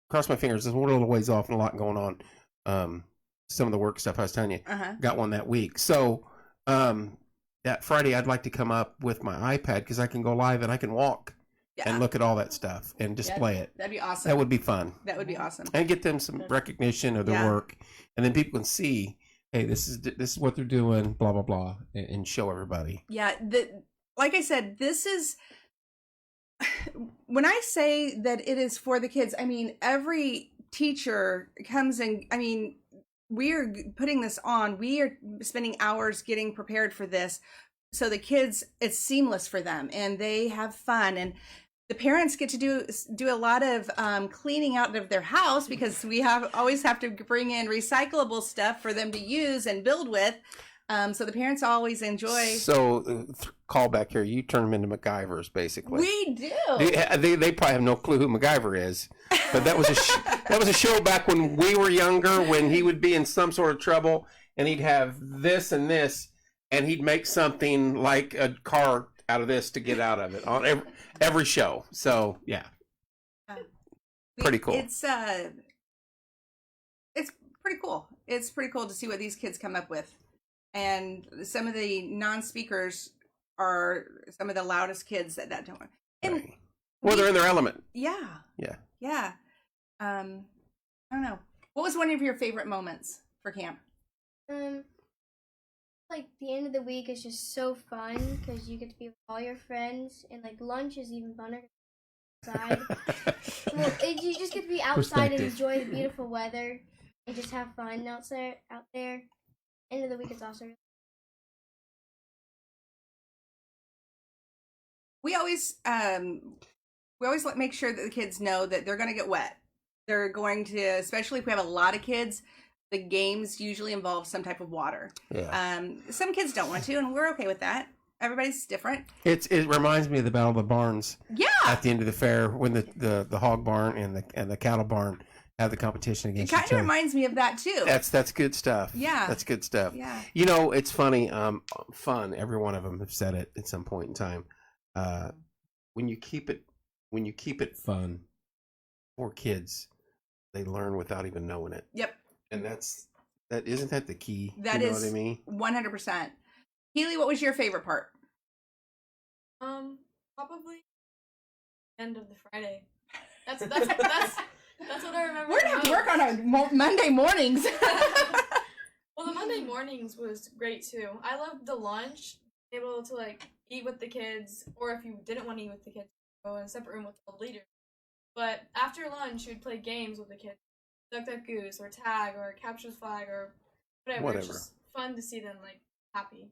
cross my fingers. There's one little ways off and a lot going on. Some of the work stuff I was telling you, got one that week. So that Friday, I'd like to come up with my iPad because I can go live and I can walk and look at all that stuff and display it. That'd be awesome. That would be fun. That would be awesome. And get them some recognition of their work, and then people can see, hey, this is what they're doing, blah blah blah, and show everybody. Yeah, like I said, this is when I say that it is for the kids. I mean, every teacher comes and I mean, we are putting this on. We are spending hours getting prepared for this, so the kids, it's seamless for them, and they have fun, and the parents get to do a lot of cleaning out of their house because we always have to bring in recyclable stuff for them to use and build with. So the parents always enjoy. So call back here. You turn them into MacGyvers, basically. We do. They probably have no clue who MacGyver is, but that was a show back when we were younger. When he would be in some sort of trouble, and he'd have this and this, and he'd make something like a car out of this to get out of it on every show. So yeah, pretty cool. It's pretty cool. It's pretty cool to see what these kids come up with. And some of the non-speakers are some of the loudest kids that don't. And right. Well, they're in their element. Yeah. Yeah. Yeah. I don't know. What was one of your favorite moments for camp? Like the end of the week is just so fun because you get to be with all your friends, and like lunch is even funner outside. well, you just get to be outside and Perspective. enjoy the beautiful weather and just have fun outside out there. End of the week is also We always make sure that the kids know that they're going to get wet. They're going to, especially if we have a lot of kids, the games usually involve some type of water. Yeah. Some kids don't want to, and we're okay with that. Everybody's different. It reminds me of the Battle of the Barns Yeah. at the end of the fair when the hog barn and the cattle barn have the competition It against kind each of other. reminds me of that too. That's good stuff. Yeah. That's good stuff. Yeah. You know, it's funny. Fun. Every one of them have said it at some point in time. When you keep it fun for kids, they learn without even knowing it. Yep. And isn't that the key? That you know is what I mean? 100%. Healy, what was your favorite part? Probably end of the Friday. That's what I remember. We're gonna have to the work on our Monday mornings. Well, the Monday mornings was great too. I loved the lunch, able to like eat with the kids, or if you didn't want to eat with the kids, go in a separate room with all the leaders. But after lunch, you'd play games with the kids, Duck Duck Goose, or tag, or capture the flag, or whatever. It's just fun to see them like happy.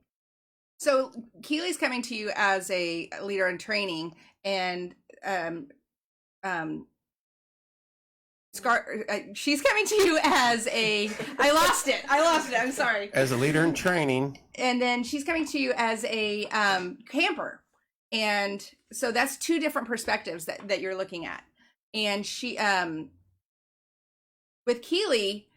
So Keely's coming to you as a leader in training, and she's coming to you as a. I lost it. I'm sorry. As a leader in training. And then she's coming to you as a camper, and so that's two different perspectives that you're looking at. And she, with Keely,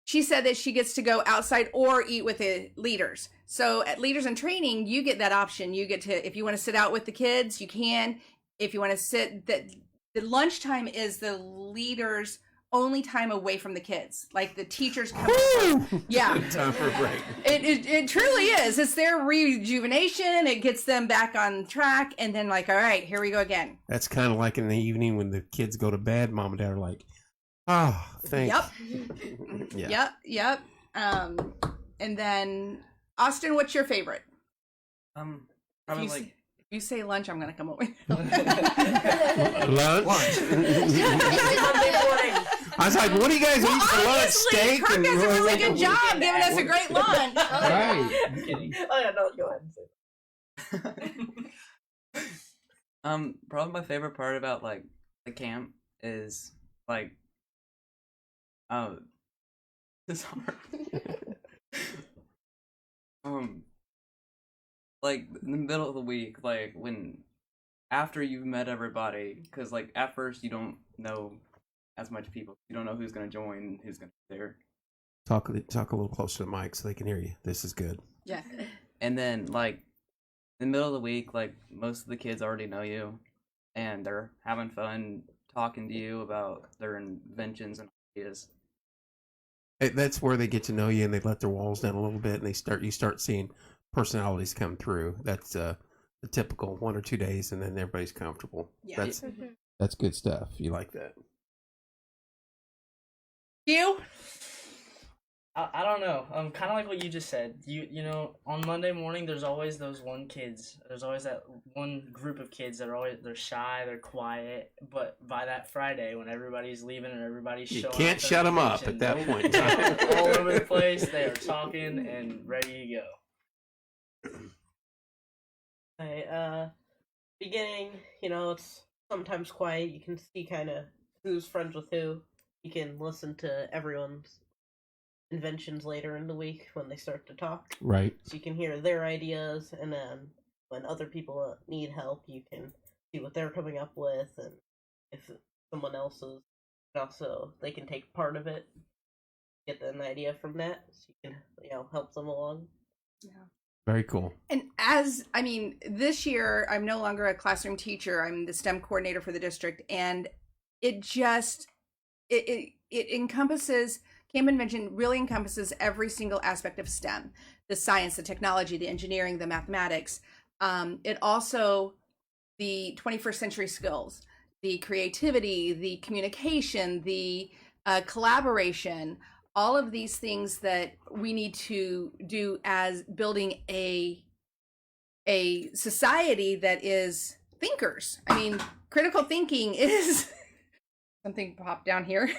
she said that she gets to go outside or eat with the leaders. So at Leaders in Training, you get that option. You get to, if you want to sit out with the kids, you can. If you want to sit, the lunchtime is the leaders' only time away from the kids. Like the teachers come. Yeah. Time for a break. It truly is. It's their rejuvenation. It gets them back on track. And then like, all right, here we go again. That's kind of like in the evening when the kids go to bed, mom and dad are like, oh, thanks. Yep. Yep. And then Austin, what's your favorite? Probably If like you say lunch, I'm gonna come over. Lunch? Monday morning. I was like, what do you guys eat for lunch? Obviously, Steak? Kirk does a really good job weekend giving us a great lunch. Right. I'm kidding. Oh yeah, no, go ahead and say probably my favorite part about like the camp is like this is hard. Like in the middle of the week, like when after you've met everybody, because like at first you don't know as much people, you don't know who's gonna join, who's gonna be there, Talk a little closer to the mic so they can hear you. This is good. Yeah. and then like in the middle of the week, like most of the kids already know you, and they're having fun talking to you about their inventions and ideas. That's where they get to know you and they let their walls down a little bit and you start seeing personalities come through. That's the typical 1 or 2 days and then everybody's comfortable. Yeah. That's good stuff. You like that? You? I don't know. Kind of like what you just said. You know, on Monday morning, there's always those There's always that one group of kids that they're shy, they're quiet. But by that Friday, when everybody's leaving and everybody's You showing can't up their shut 'em up invention, at that nope. point in time. All over the place, they are talking and ready to go. beginning, it's sometimes quiet. You can see kind of who's friends with who. You can listen to everyone's inventions later in the week when they start to talk. Right. So you can hear their ideas, and then when other people need help, you can see what they're coming up with, and if someone else's, also they can take part of it, get an idea from that, so you can help them along. Yeah. Very cool. And this year I'm no longer a classroom teacher. I'm the STEM coordinator for the district, and it encompasses, Camp Invention really encompasses every single aspect of STEM: the science, the technology, the engineering, the mathematics. It also, the 21st century skills, the creativity, the communication, the collaboration, all of these things that we need to do as building a society that is thinkers. I mean, critical thinking is something popped down here.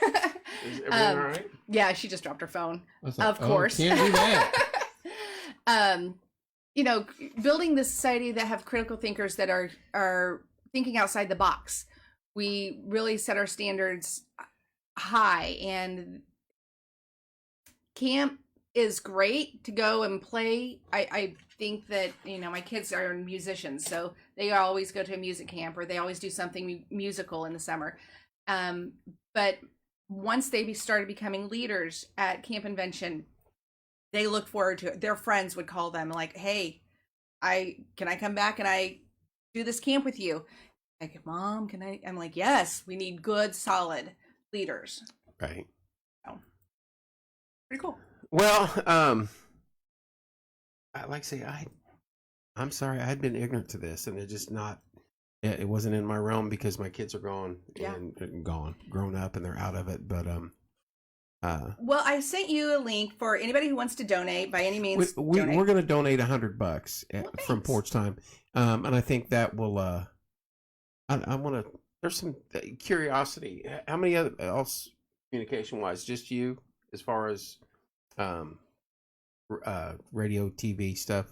Is everything all right? Yeah, she just dropped her phone. I was like, Of course. Can't do that. You know, building this society that have critical thinkers that are thinking outside the box. We really set our standards high, and camp is great to go and play. I think that, you know, my kids are musicians, so they always go to a music camp, or they always do something musical in the summer. But once they started becoming leaders at Camp Invention, they look forward to it. Their friends would call them like, "Hey, can I come back and I do this camp with you?" Like, "Mom, can I?" I'm like, "Yes, we need good, solid leaders." Right. So, pretty cool. Well, I like to say I'm sorry, I had been ignorant to this, and it wasn't in my realm because my kids are gone and grown up, and they're out of it. But Well, I sent you a link for anybody who wants to donate by any means. Donate. we're going to donate $100 from thanks. Porch Time, and I think that will. I want to. There's some curiosity. How many other else communication wise? Just you, as far as radio, TV stuff.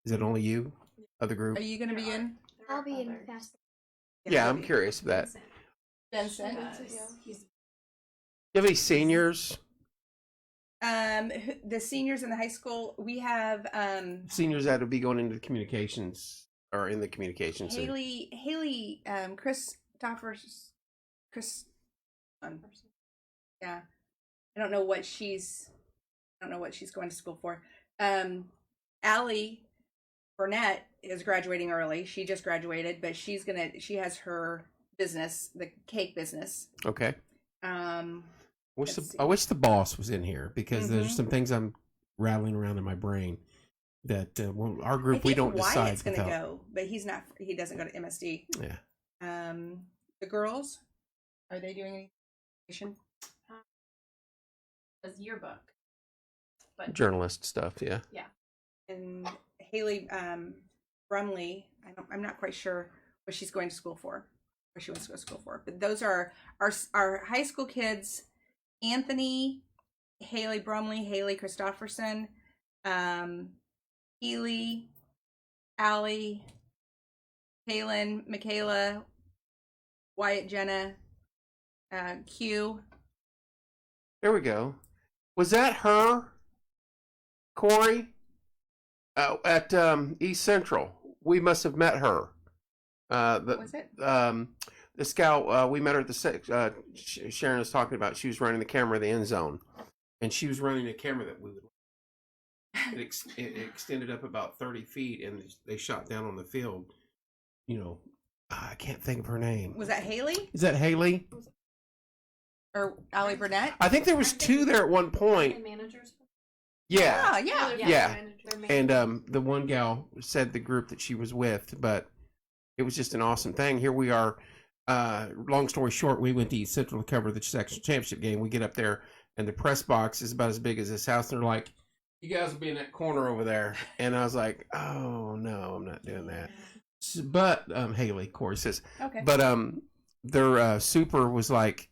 Is it only you? Other group? Are you going to be in? I'll be in fast. Yeah, I'm curious of that. Vincent. Do you have any seniors? The seniors in the high school, we have Seniors that would be going into the communications or in the communications. Haley, Chris yeah. I don't know what she's going to school for. Allie Burnett is graduating early. She just graduated, but she has her business, the cake business. Okay. I wish Let's the boss was in here because there's some things I'm rattling around in my brain that our group we don't decide. Wyatt's going to go, but he's not. He doesn't go to MSD. Yeah. The girls, are they doing anything? As yearbook. But Journalist stuff. Yeah. And Haley Brumley, I'm not quite sure what she's going to school for, what she wants to go to school for. But those are our high school kids: Anthony, Haley Brumley, Haley Christopherson, Healy, Allie, Kaylin, Michaela, Wyatt, Jenna, Q. There we go. Was that her, Corey? At East Central, we must have met her. Was it? The scout, we met her at the Sharon was talking about. She was running the camera in the end zone, and she was running a camera that we would. It extended up about 30 feet, and they shot down on the field. You know, I can't think of her name. Was that Haley Is that Haley? or Allie Burnett? I think there was two there at one point. managers. Yeah. Yeah. And the one gal said the group that she was with, but it was just an awesome thing. Here we are. Long story short, we went to East Central to cover the section championship game. We get up there, and the press box is about as big as this house. And they're like, "You guys will be in that corner over there." And I was like, "Oh no, I'm not doing that." So, but Haley, Corey says, Okay. but their super was like,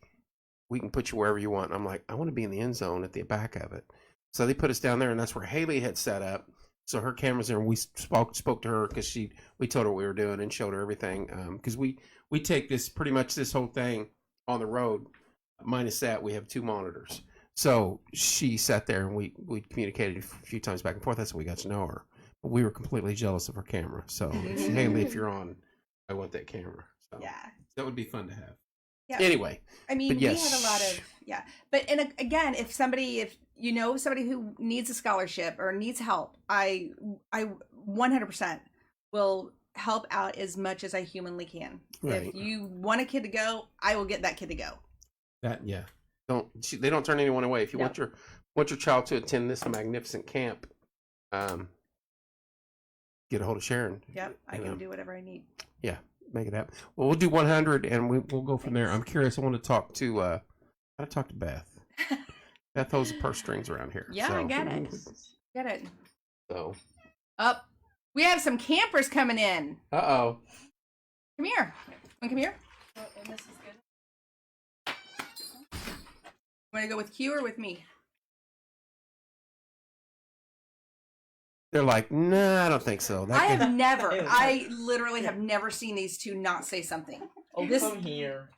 "We can put you wherever you want." And I'm like, "I want to be in the end zone at the back of it." So they put us down there, and that's where Haley had set up. So her camera's there, and we spoke to her because we told her what we were doing and showed her everything. Because we take this pretty much this whole thing on the road. Minus that, we have 2 monitors. So she sat there, and we communicated a few times back and forth. That's how we got to know her. But we were completely jealous of her camera. So Haley, if you're on, I want that camera. So Yeah. that would be fun to have. Yeah. Anyway, I mean, but yes. we had a lot of but again, if you know somebody who needs a scholarship or needs help, I 100% will help out as much as I humanly can. Right. If you want a kid to go, I will get that kid to go. They don't turn anyone away. If you want your child to attend this magnificent camp, get a hold of Sharon. Yep, I can do whatever I need. Yeah, make it happen. Well, we'll do 100, and we'll go from there. I'm curious. I want to talk to Beth. Beth holds the purse strings around here. Yeah, so. I get it. Get it. So. Up. We have some campers coming in. Uh-oh. Come here. Want to come here? Want to go with Q or with me? They're like, nah, I don't think so. I That have never, I literally have never seen these two not say something. Oh, This- come here.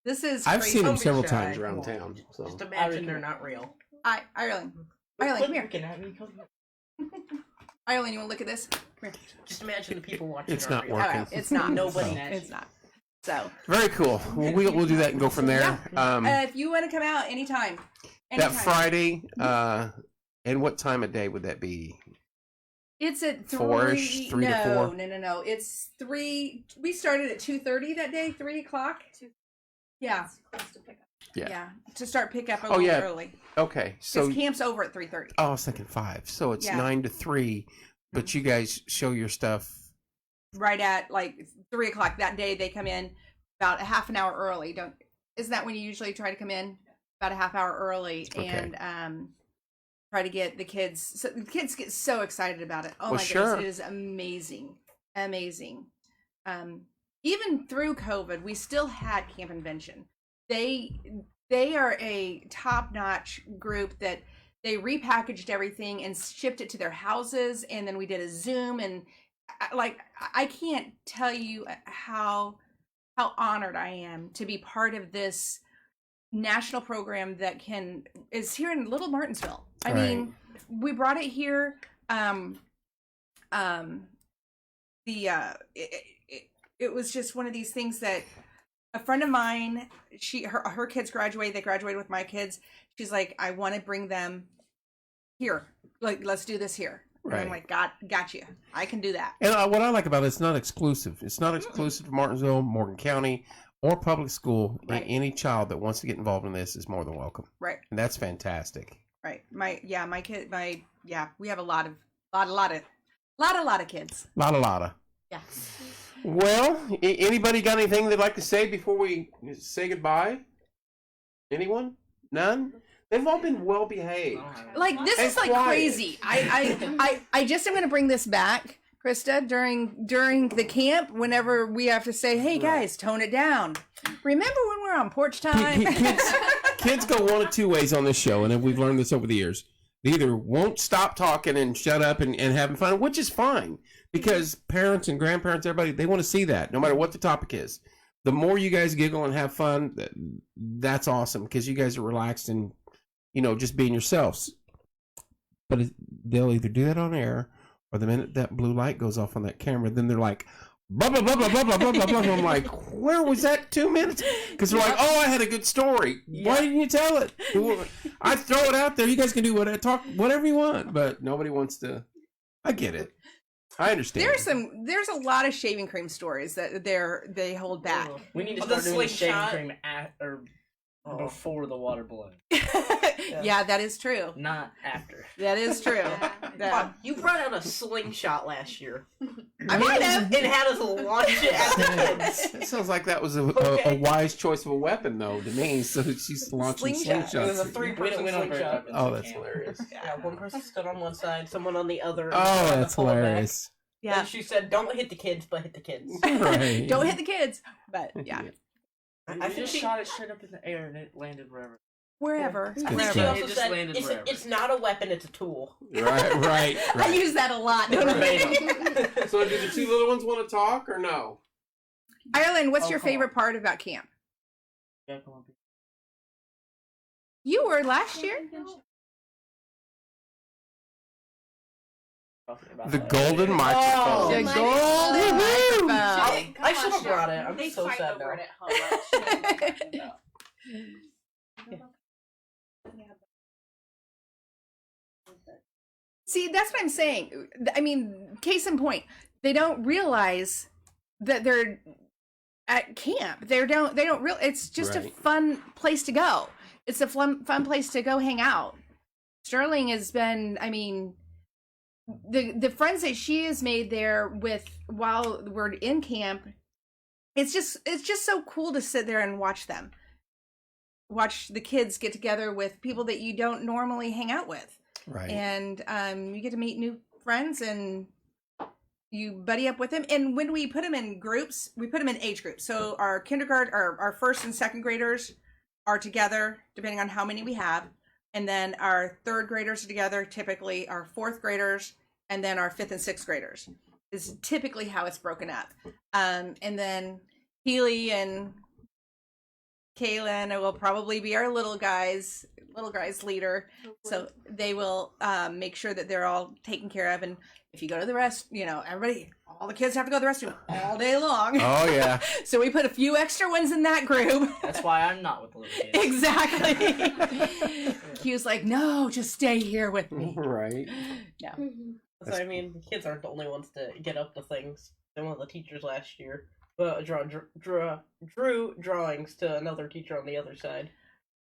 This is I've crazy. seen them Don't be several shy. times around town. So Just imagine they're not real. Ireland, Ireland, come here. Looking at me, come here. Ireland, you want to look at this? Come here. Just imagine the people watching. It's aren't not real. working. Oh, it's not. Nobody. It's not. So, very cool. Well, we'll do that and go from there. if you want to come out anytime. That Friday, and what time of day would that be? It's at 4-ish, 3 to 4? No. It's 3. We started at 2:30 that day, 3 o'clock. Yeah. Yeah. To start pickup a little early. Okay, so Because camp's over at 3:30. I was thinking 5, so it's 9 to 3. But you guys show your stuff. Right at like 3 o'clock that day. They come in about a half an hour early. Isn't that when you usually try to come in? About a half hour early, Okay. and try to get the kids. So the kids get so excited about it. Oh Well, my sure. goodness, it is amazing. Even through COVID, we still had Camp Invention. They are a top-notch group that they repackaged everything and shipped it to their houses, and then we did a Zoom, and I can't tell you how honored I am to be part of this national program that is here in Little Martinsville. I mean, we brought it here. It was just one of these things that a friend of mine, her kids graduated. They graduated with my kids. She's like, I want to bring them here. Like, let's do this here. And I'm like, got you. I can do that. And what I like about it, it's not exclusive. It's not exclusive to Martinsville, Morgan County, or public school. Right. Any child that wants to get involved in this is more than welcome. Right. And that's fantastic. Right. My kid, we have a lot of kids. Lotta. Yeah. Well, anybody got anything they'd like to say before we say goodbye? Anyone? None? They've all been well behaved. Like, this And is like quiet. crazy. I just am going to bring this back, Krista, during the camp, whenever we have to say, hey guys, tone it down. Remember when we're on porch time? Kids go one of two ways on this show, and we've learned this over the years. They either won't stop talking and shut up and having fun, which is fine, because parents and grandparents, everybody, they want to see that, no matter what the topic is. The more you guys giggle and have fun, that's awesome, because you guys are relaxed and, just being yourselves. But they'll either do that on air, or the minute that blue light goes off on that camera, then they're like, blah, blah, blah, blah, blah, blah, blah, blah, blah. I'm like, where was that 2 minutes? Because they're like, oh, I had a good story. Why didn't you tell it? I throw it out there. You guys can do whatever you want, but nobody wants to. I get it. I understand. There's a lot of shaving cream stories that they hold back. We need to the start doing the shaving slingshot. cream before the water balloon, Yeah, that is true. not after. That is true. Come on, you brought out a slingshot last year. I might have. It had us launch it at the kids. It sounds like that was a Okay. wise choice of a weapon, though, to me. So she's launching Slingshot. It was a slingshots. three-person We don't slingshot. Oh, that's hilarious. Yeah, one person stood on one side, someone on the other. Oh, and that's pull it back. hilarious. Yeah. And she said, "Don't hit the kids, but hit the kids." Right. Don't hit the kids. But yeah, I I think just she- shot it straight up in the air and it landed wherever. wherever. I think Wherever. she also It just said, landed it's, wherever. "It's not a weapon; it's a tool." Right. I use that a lot. Don't I? So, do the two little ones want to talk or no? Ireland, what's Oh, your come on. favorite part about camp? Yeah, come on. You were last year. Talking about The that. golden microphone. The my golden God. microphone. I should have brought it. I'm They so fight sad over now. it at home. See, that's what I'm saying. I mean, case in point, they don't realize that they're at camp. They don't real. It's just a Right. fun place to go. It's a fun place to go hang out. Sterling has been. I mean, the friends that she has made there while we're in camp. It's just so cool to sit there and watch them. Watch the kids get together with people that you don't normally hang out with. Right. And you get to meet new friends and you buddy up with them. And when we put them in groups, we put them in age groups. So our kindergarten, our first and second graders are together, depending on how many we have. And then our third graders are together, typically our fourth graders, and then our fifth and sixth graders is typically how it's broken up. And then Healy and Kaylin will probably be our little guys leader. So they will make sure that they're all taken care of. And if you go to the all the kids have to go to the restroom all day long. Oh yeah. So we put a few extra ones in that group. That's why I'm not with the little kids. Exactly. He was like, no, just stay here with me. Right. Yeah. So I mean, the kids aren't the only ones to get up to things. And one of the teachers last year drew drawings to another teacher on the other side.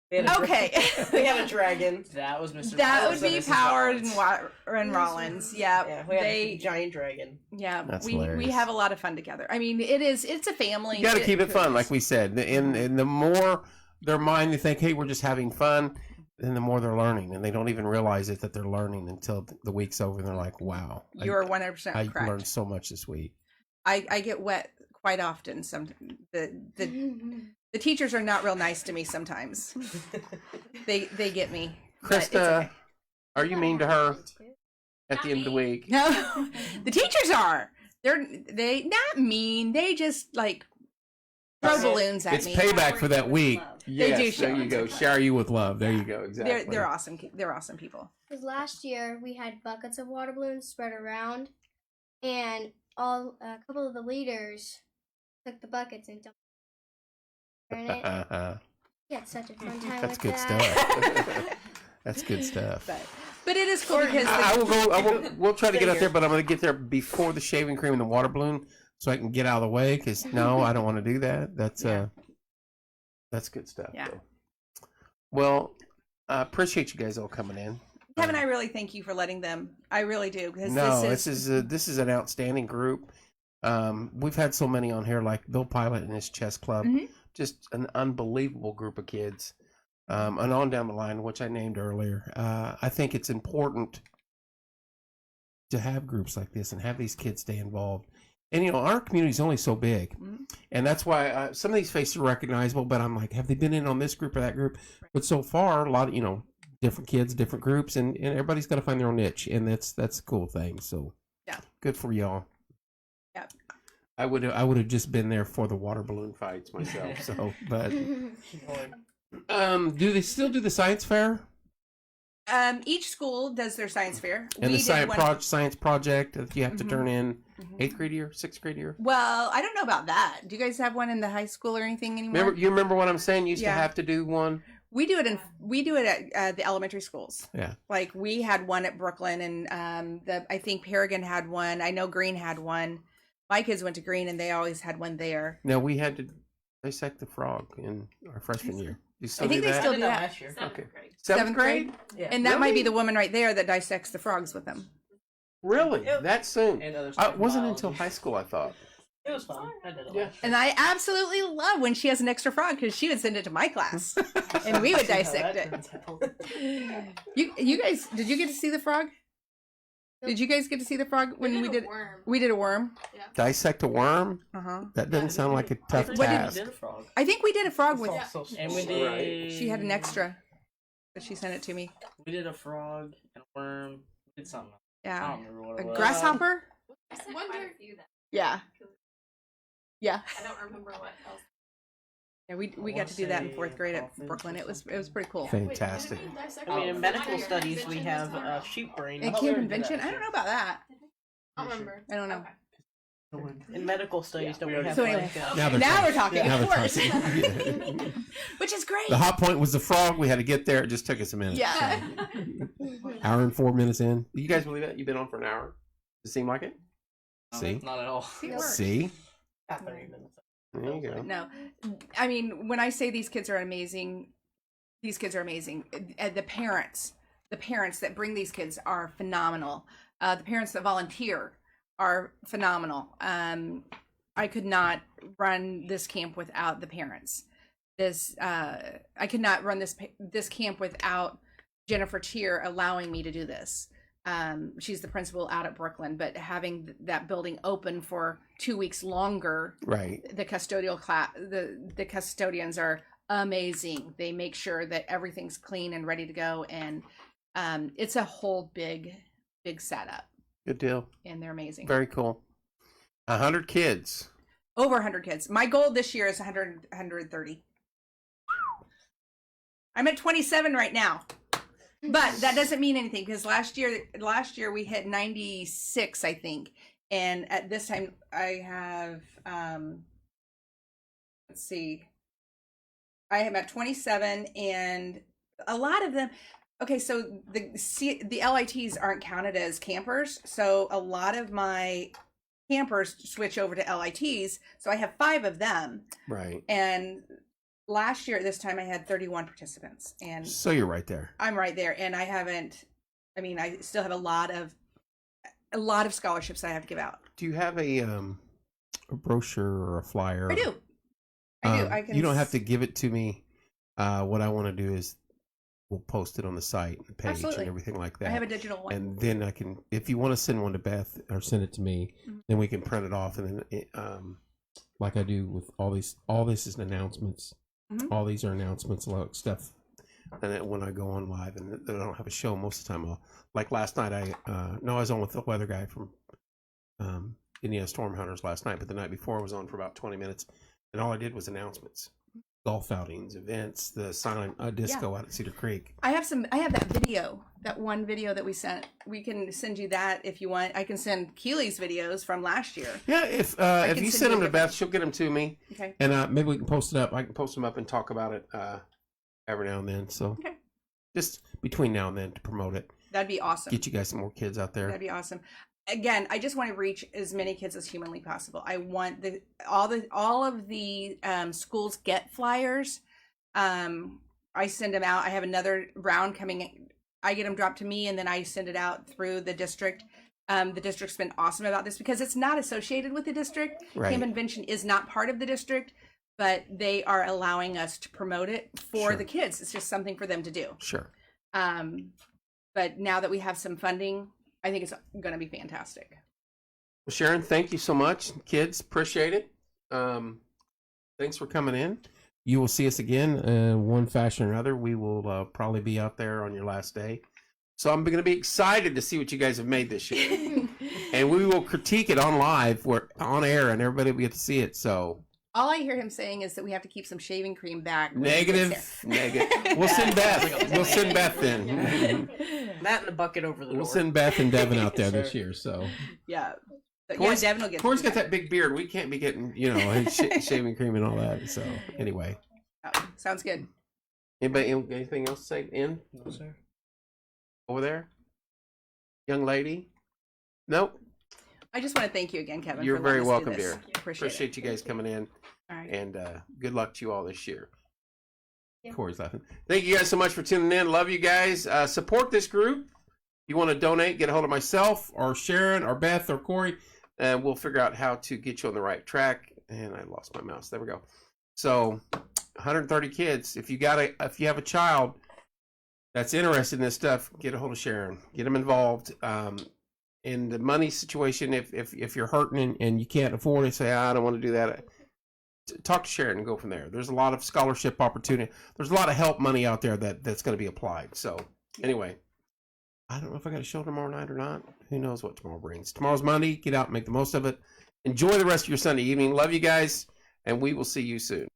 They had Okay. They had a dragon. That was Mr. That Powers would be and Mrs. Powers Rollins. and Rollins. Yeah. Yeah, we had a giant dragon. Yeah, That's we hilarious. have a lot of fun together. I mean, it's a family. You got to keep it fun, like we said. And the more their mind they think, hey, we're just having fun, then the more they're learning, and they don't even realize it that they're learning until the week's over, and they're like, wow, You are 100% I correct. learned so much this week. I get wet quite often. The teachers are not real nice to me sometimes. They get me. but it's Krista, okay. are you mean to her at the end of the week? No, the teachers are. They not mean. They just like throw balloons at It's me. payback for that week. They do Yes, there shower you go. Shower you with love. There you go. Exactly. They're awesome. They're awesome people. Because last year we had buckets of water balloons spread around, and a couple of the leaders took the buckets and dumped them in it. We had such a fun time That's with good that. stuff. That's good stuff. But it is cool because I will go. We'll try to get out there, but I'm going to get there before the shaving cream and the water balloon, so I can get out of the way. Because no, I don't want to do that. That's good stuff. Yeah. Though. Well, I appreciate you guys all coming in. Kevin, I really thank you for letting them. I really do because This is an outstanding group. We've had so many on here, like Bill Pilot and his chess club. Mhm. Just an unbelievable group of kids. And on down the line, which I named earlier. I think it's important to have groups like this and have these kids stay involved. And our community is only so big, and that's why some of these faces are recognizable. But I'm like, have they been in on this group or that group? But so far, a lot of different kids, different groups, and everybody's got to find their own niche, and that's a cool thing. So Yeah. good for y'all. Yep. I would have just been there for the water balloon fights myself. So, but do they still do the science fair Each school does their science fair. and We the did one- science project that you have to Mhm. turn in Mhm. 8th grade year, 6th grade year? Well, I don't know about that. Do you guys have one in the high school or anything anymore? Remember what I'm saying? You used to Yeah. have to do one. We do it at the elementary schools. Yeah. Like we had one at Brooklyn, and I think Paragon had one. I know Green had one. My kids went to Green, and they always had one there. No, we had to dissect the frog in our freshman year. You still I think do they that? still I do did that that. last year. Seventh Okay. grade. Seventh grade? Yeah. And that might be Really? the woman right there that dissects the frogs with them. Really? Yep. That soon? And other It stuff in wasn't biology. until high school, I thought. It was fun. I did it. Yeah. last year. And I absolutely love when she has an extra frog because she would send it to my class, and we would See how dissect that it. turns out. You guys, did you get to see the frog? Did you guys get to see the frog when we did? Worm. We did a worm. Dissect a worm? Uh huh. That doesn't sound like a tough What did- task. did a frog. I think we did a frog with. It's all so And we small. did. She had an extra, but she sent it to me. We did a frog and a worm. We did something. I Yeah, don't remember what a it was. grasshopper. I sent Wonder- quite a few that Yeah, yeah. I don't remember what else. Yeah, we I got wanna to do that in say 4th grade at crawfish Brooklyn. or It was something. pretty cool. Fantastic. I mean, in Oh, medical Invention studies, we was have tomorrow. sheep brain. At Oh, Camp we already did Invention, that, I don't know about that. I don't remember. I don't know. Okay. In medical studies, Yeah, don't we we already have So like, anyway. Now they're Now we're talking. talking. Now Of they're course. talking. Which is great. The hot point was the frog. We had to get there. It just took us a minute. Yeah. Hour and 4 minutes in. You guys believe that? You've been on for an hour? Does it seem like it? No, See? Not at all. It works. See? about 30 minutes. There you go. No, I mean when I say these kids are amazing, these kids are amazing. The parents that bring these kids are phenomenal. The parents that volunteer are phenomenal. I could not run this camp without the parents. I could not run this camp without Jennifer Tier allowing me to do this. She's the principal out at Brooklyn, but having that building open for 2 weeks longer, Right. the custodial class, the custodians are amazing. They make sure that everything's clean and ready to go, and it's a whole big setup, Good deal. and they're amazing. Very cool. 100 kids. Over 100 kids. My goal this year is 130. I'm at 27 right now. But that doesn't mean anything, because last year we hit 96, I think. And at this time I have let's see. I am at 27, and a lot of them, okay, so the LITs aren't counted as campers, so a lot of my campers switch over to LITs, so I have 5 of them. Right. And last year at this time I had 31 participants, and So you're right there. I'm right there, and I still have a lot of scholarships that I have to give out. Do you have a brochure or a flyer? I do. I can. You don't have to give it to me. What I want to do is we'll post it on the site and page Absolutely. and everything like that. I have a digital one. And then I can, if you want to send one to Beth or send it to me, then we can print it off, and then like I do with all this is announcements. Mhm. All these are announcements, a lot of stuff. And then when I go on live and I don't have a show most of the time, like last night I was on with the weather guy from Indiana Storm Hunters last night, but the night before I was on for about 20 minutes, and all I did was announcements. Golf outings, events, the silent disco out at Cedar Creek. I have that video, that one video that we sent. We can send you that if you want. I can send Keely's videos from last year. Yeah, if can you send send you them to a- Beth, she'll get them to me, Okay. and maybe we can post it up. I can post them up and talk about it every now and then. So Okay. just between now and then to promote it, That'd be awesome. get you guys some more kids out there. That'd be awesome. Again, I just want to reach as many kids as humanly possible. I want all of the schools get flyers. I send them out. I have another round coming. I get them dropped to me, and then I send it out through the district. The district's been awesome about this because it's not associated with the district. Right. Camp Invention is not part of the district, but they are allowing us to promote it for Sure. the kids. It's just something for them to do. Sure. But now that we have some funding, I think it's going to be fantastic. Well, Sharon, thank you so much. Kids, appreciate it. Thanks for coming in. You will see us again one fashion or another. We will probably be out there on your last day. So I'm going to be excited to see what you guys have made this year. And we will critique it on live, on air, and everybody will get to see it. So All I hear him saying is that we have to keep some shaving cream back. when he negative. gets We'll send Beth. We'll send Beth then. That in the bucket over the door. We'll send Beth and Devin out there Sure. this year. So there. Yeah. But Corey's- Devin will get Corey's some got that big beard. We can't be getting, shaving cream and all that. So anyway, back. Oh, sounds good. anybody anything else to say? In No, sir. over there, young lady. Nope. I just want to thank you again, Kevin. You're for very letting us do welcome, this. dear. Appreciate it. Appreciate you guys coming in, All right. and good luck to you all this year. Yeah. Corey's laughing. Thank you guys so much for tuning in. Love you guys. Support this group. If you want to donate, get a hold of myself or Sharon or Beth or Corey, and we'll figure out how to get you on the right track. And I lost my mouse. There we go. So 130 kids. If you have a child that's interested in this stuff, get a hold of Sharon. Get them involved. In the money situation, if you're hurting and you can't afford it, say, I don't want to do that. Talk to Sharon and go from there. There's a lot of scholarship opportunity. There's a lot of help money out there that's going to be applied. So anyway, I don't know if I got a show tomorrow night or not. Who knows what tomorrow brings. Tomorrow's Monday. Get out and make the most of it. Enjoy the rest of your Sunday evening. Love you guys, and we will see you soon.